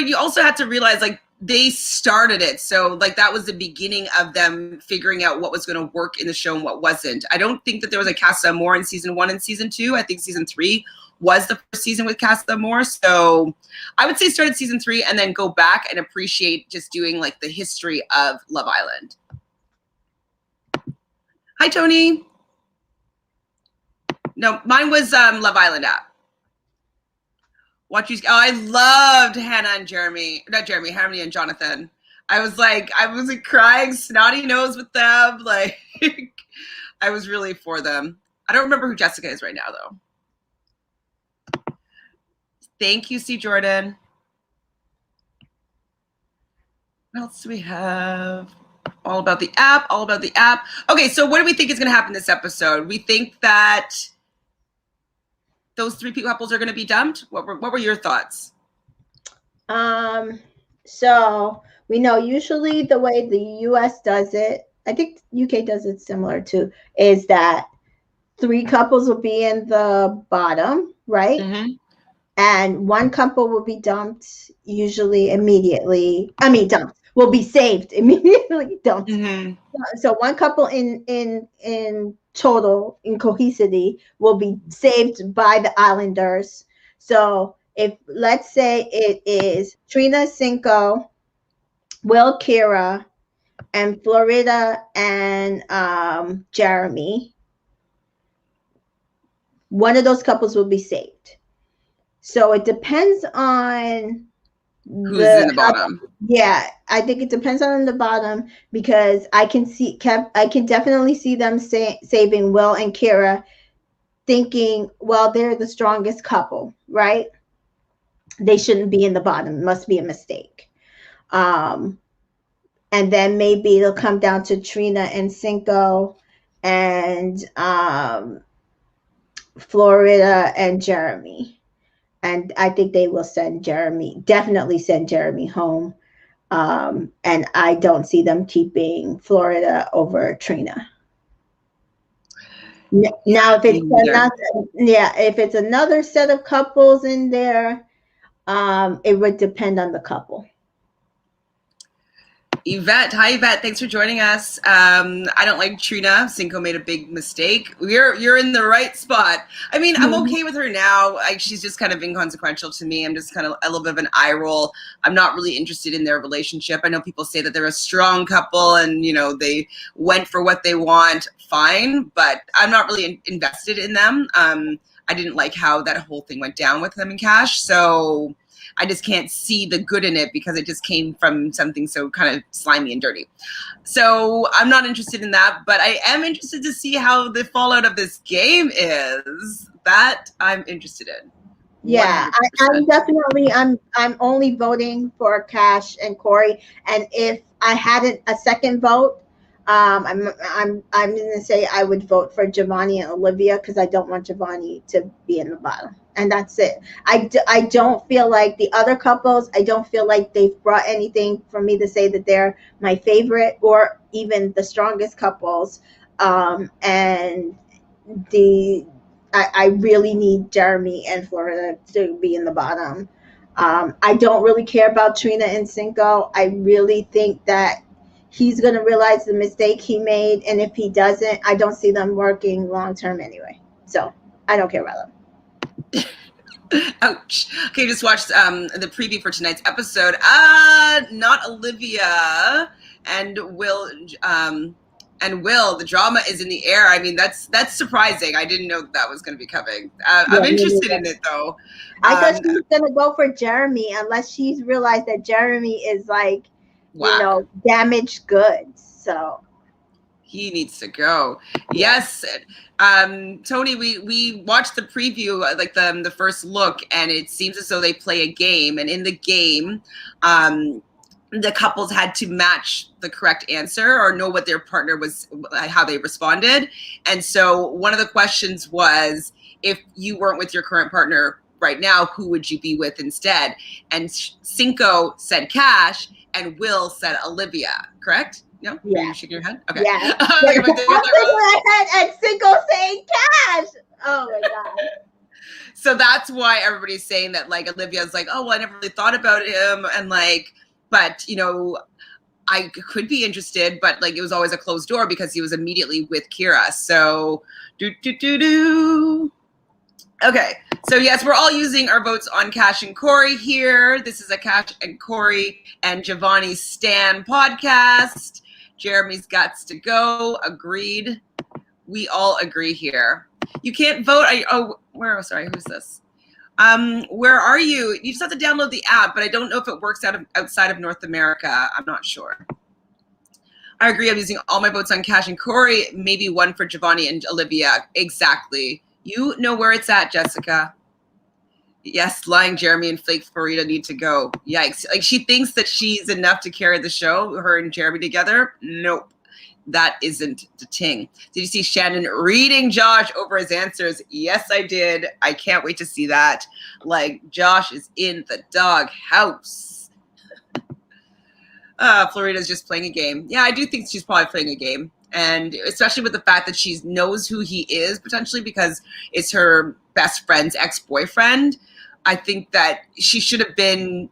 you also have to realize, like, they started it. So, like, that was the beginning of them figuring out what was going to work in the show and what wasn't. I don't think that there was a Casa Amor in season 1 and season 2. I think season 3 was the first season with Casa Amor. So I would say start at season 3 and then go back and appreciate just doing like the history of Love Island. Hi, Tony. No, mine was Love Island app. Watch you. Oh, I loved Hannah and Jeremy. Not Jeremy, Harmony and Jonathan. I was like crying snotty nose with them. Like, I was really for them. I don't remember who Jessica is right now, though. Thank you, C. Jordan. What else do we have? All about the app. Okay, so what do we think is going to happen this episode? We think that those three couples are going to be dumped? What were your thoughts? So we know usually the way the US does it, I think UK does it similar too, is that three couples will be in the bottom, right? Mm-hmm. And one couple will be dumped usually immediately. I mean, dumped will be saved immediately. Dumped. Mm-hmm. So one couple in total in cohesivity will be saved by the Islanders. So if let's say it is Trina, Cinco, Will, Kira, and Florida and Jeremy, one of those couples will be saved. So it depends on Who's in the bottom? yeah, I think it depends on the bottom because I can definitely see them saving Will and Kira, thinking, well, they're the strongest couple, right? They shouldn't be in the bottom. It must be a mistake. And then maybe it'll come down to Trina and Cinco and Florida and Jeremy. And I think they will definitely send Jeremy home. And I don't see them keeping Florida over Trina. Now, if it's another set of couples in there, it would depend on the couple. Yvette, hi Yvette, thanks for joining us. I don't like Trina. Cinco made a big mistake. You're in the right spot. I mean, I'm okay with her now. She's just kind of inconsequential to me. I'm just kind of a little bit of an eye roll. I'm not really interested in their relationship. I know people say that they're a strong couple and they went for what they want. Fine, but I'm not really invested in them. I didn't like how that whole thing went down with them and Cash, so I just can't see the good in it because it just came from something so kind of slimy and dirty. So I'm not interested in that, but I am interested to see how the fallout of this game is. That I'm interested in. Yeah, I'm definitely, I'm only voting for Cash and Corey. And if I hadn't a second vote, I'm gonna say I would vote for Giovanni and Olivia because I don't want Giovanni to be in the bottom, and that's it. I don't feel like the other couples. I don't feel like they've brought anything for me to say that they're my favorite or even the strongest couples. And I really need Jeremy and Florida to be in the bottom. I don't really care about Trina and Cinco. I really think that he's going to realize the mistake he made. And if he doesn't, I don't see them working long term anyway. So I don't care about them. Ouch. Okay, just watched the preview for tonight's episode. Not Olivia and Will. The drama is in the air. I mean, that's surprising. I didn't know that was going to be coming. I'm interested in it, though. I thought she was going to go for Jeremy unless she's realized that Jeremy is like, damaged goods. So he needs to go. Yes. Tony, we watched the preview, like the first look, and it seems as though they play a game. And in the game, the couples had to match the correct answer or know what their partner was, how they responded. And so one of the questions was, if you weren't with your current partner right now, who would you be with instead? And Cinco said Cash and Will said Olivia, correct? No? Yeah. Are you shaking your head? Okay. Yeah. I'm shaking my head and Cinco saying Cash. Oh my God. So that's why everybody's saying that, like, Olivia's like, oh, well, I never really thought about him. And like, but, I could be interested, but like, it was always a closed door because he was immediately with Kira. So Okay, so yes, we're all using our votes on Cash and Corey here. This is a Cash and Corey and Giovanni Stan podcast. Jeremy's got to go. Agreed. We all agree here. You can't vote. Sorry, who's this? Where are you? You just have to download the app, but I don't know if it works outside of North America. I'm not sure. I agree. I'm using all my votes on Cash and Corey, maybe one for Giovanni and Olivia. Exactly. You know where it's at, Jessica. Yes, lying Jeremy and fake Farida need to go. Yikes. Like, she thinks that she's enough to carry the show, her and Jeremy together. Nope. that isn't the ting. Did you see Shannon reading Josh over his answers? Yes, I did. I can't wait to see that. Like, Josh is in the dog house. Florida's just playing a game. Yeah, I do think she's probably playing a game. And especially with the fact that she knows who he is potentially because it's her best friend's ex-boyfriend. I think that she should have been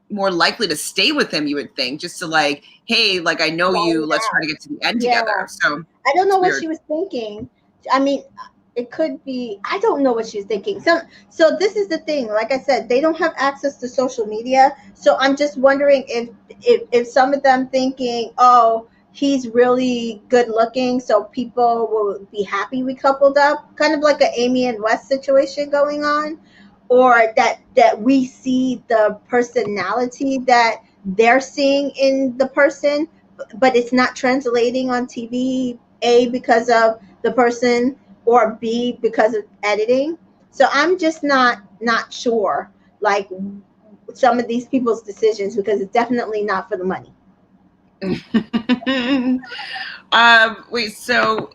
more likely to stay with him, you would think, just to like, hey, like, I know you, let's try to get to the end together. So I don't know what weird. she was thinking. I mean, it could be, I don't know what she's thinking. So this is the thing, like I said, they don't have access to social media. So I'm just wondering if some of them thinking, oh, he's really good looking, so people will be happy we coupled up, kind of like an Amy and Wes situation going on, or that we see the personality that they're seeing in the person, but it's not translating on TV, A, because of the person, or B, because of editing. So I'm just not sure, like, some of these people's decisions, because it's definitely not for the money. Wait, so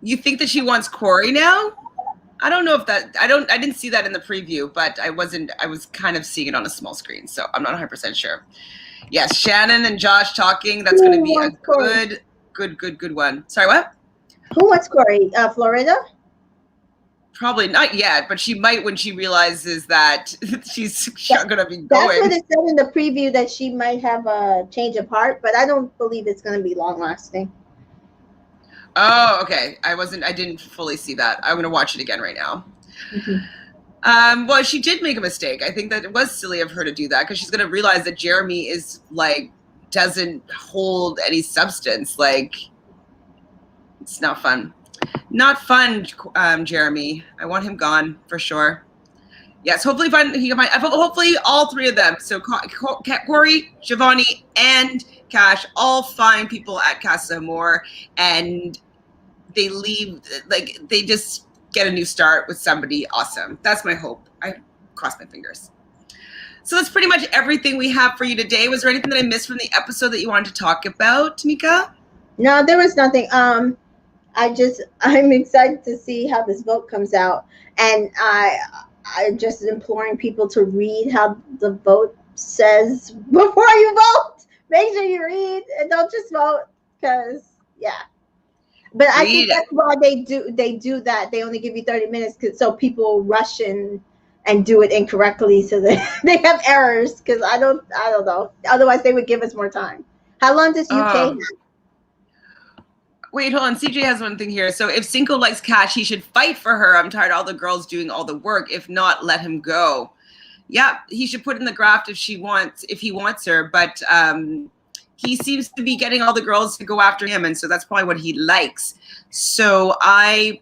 you think that she wants Corey now? I don't know if that, I didn't see that in the preview, but I was kind of seeing it on a small screen, so I'm not 100% sure. Yes, Shannon and Josh talking, that's going to be a good one. Sorry, what? Who wants Corey? Florida? Probably not yet, but she might when she realizes that she's going to be going. That's what it said in the preview, that she might have a change of heart, but I don't believe it's going to be long lasting. Oh, okay. I didn't fully see that. I'm going to watch it again right now. Mm-hmm. Well, she did make a mistake. I think that it was silly of her to do that because she's going to realize that Jeremy is like, doesn't hold any substance. Like, it's not fun. Not fun, Jeremy. I want him gone for sure. Yes, hopefully hopefully all three of them. So Corey, Shivani, and Cash all find people at Casa Amor, and they leave, like, they just get a new start with somebody awesome. That's my hope. I cross my fingers. So that's pretty much everything we have for you today. Was there anything that I missed from the episode that you wanted to talk about, Tamika? No, there was nothing. I'm excited to see how this vote comes out, and I'm just imploring people to read how the vote says before you vote. Make sure you read and don't just vote, because But I think that's why they do that. They only give you 30 minutes so people rush in and do it incorrectly, so that they have errors. Because I don't know. Otherwise, they would give us more time. How long does UK have? Wait, hold on. CJ has one thing here. So if Cinco likes Cash, he should fight for her. I'm tired of all the girls doing all the work. If not, let him go. Yeah, he should put in the graft if he wants her. But he seems to be getting all the girls to go after him, and so that's probably what he likes. So I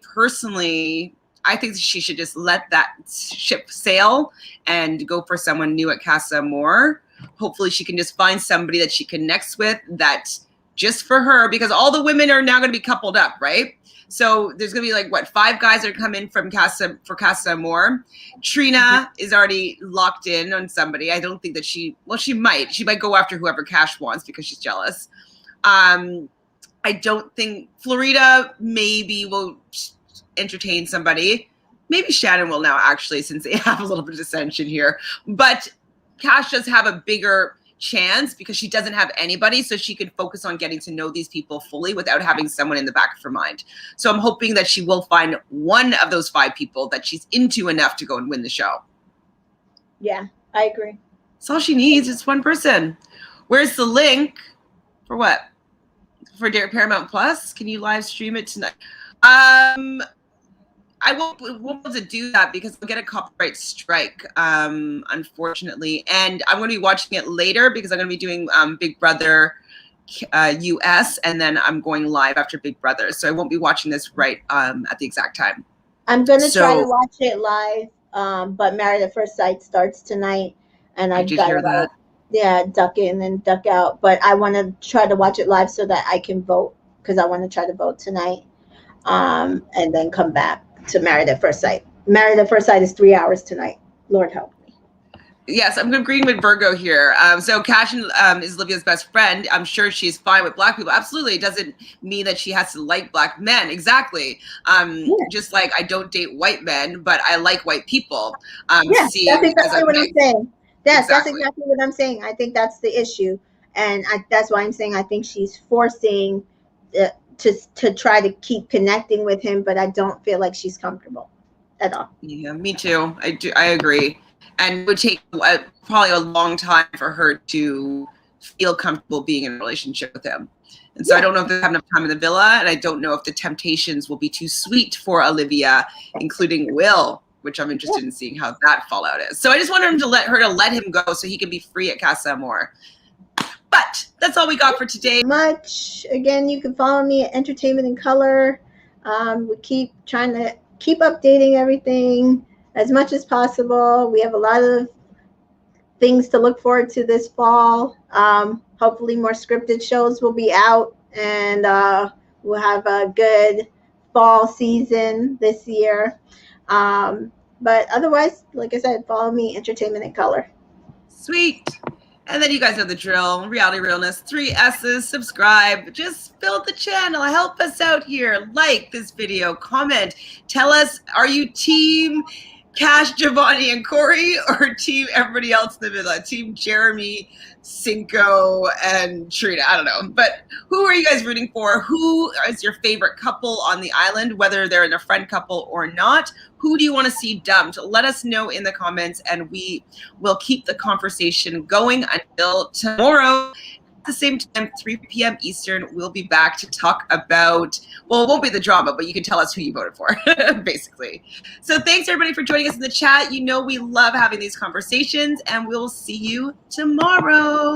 think she should just let that ship sail and go for someone new at Casa Amor. Hopefully she can just find somebody that she connects with that just for her, because all the women are now going to be coupled up, right? So there's going to be like, 5 guys that come in for Casa Amor. Trina is already locked in on somebody. I don't think that she might go after whoever Cash wants because she's jealous. I don't think Florida maybe will entertain somebody. Maybe Shannon will now, actually, since they have a little bit of dissension here. But Cash does have a bigger chance because she doesn't have anybody, so she can focus on getting to know these people fully without having someone in the back of her mind. So I'm hoping that she will find one of those 5 people that she's into enough to go and win the show. Yeah, I agree. That's all she needs. It's one person. Where's the link for what? For Paramount Plus? Can you live stream it tonight? I won't be able to do that because I'll get a copyright strike, unfortunately. And I'm going to be watching it later because I'm going to be doing Big Brother US, and then I'm going live after Big Brother. So I won't be watching this right at the exact time. I'm going to try to watch it live, but Married at First Sight starts tonight. And I've got to duck in and duck out. But I want to try to watch it live so that I can vote, because I want to try to vote tonight, and then come back to Married at First Sight. Married at First Sight is 3 hours tonight. Lord help me. Yes, I'm agreeing with Virgo here. So Cashin is Olivia's best friend. I'm sure she's fine with black people. Absolutely. It doesn't mean that she has to like black men. Exactly. Just like I don't date white men, but I like white people. Yeah, Seeing that's as a exactly what I'm mix. saying. Yes, that's Exactly. exactly what I'm saying. I think that's the issue. And that's why I'm saying I think she's forcing to try to keep connecting with him, but I don't feel like she's comfortable at all. Yeah, me too. I agree. And it would take probably a long time for her to feel comfortable being in a relationship with him. And so I don't know if they have enough time in the villa, and I don't know if the temptations will be too sweet for Olivia, including Will, which I'm interested in seeing how that fallout is. So I just wanted him to let him go so he can be free at Casa Amor. But that's all we got for today. Much. Again, you can follow me at Entertainment in Color. We keep trying to keep updating everything as much as possible. We have a lot of things to look forward to this fall. Hopefully, more scripted shows will be out, and we'll have a good fall season this year. But otherwise, like I said, follow me, Entertainment in Color. Sweet. And then you guys know the drill. Reality Realness, 3 S's, subscribe. Just build the channel. Help us out here. Like this video, comment. Tell us, are you team Cash, Giovanni, and Corey, or team everybody else in the villa? Team Jeremy, Cinco, and Trina. I don't know. But who are you guys rooting for? Who is your favorite couple on the island, whether they're in a friend couple or not? Who do you want to see dumped? Let us know in the comments, and we will keep the conversation going until tomorrow. At the same time, 3 p.m. Eastern, we'll be back to talk about, well, it won't be the drama, but you can tell us who you voted for, basically. So thanks, everybody, for joining us in the chat. You know we love having these conversations, and we'll see you tomorrow.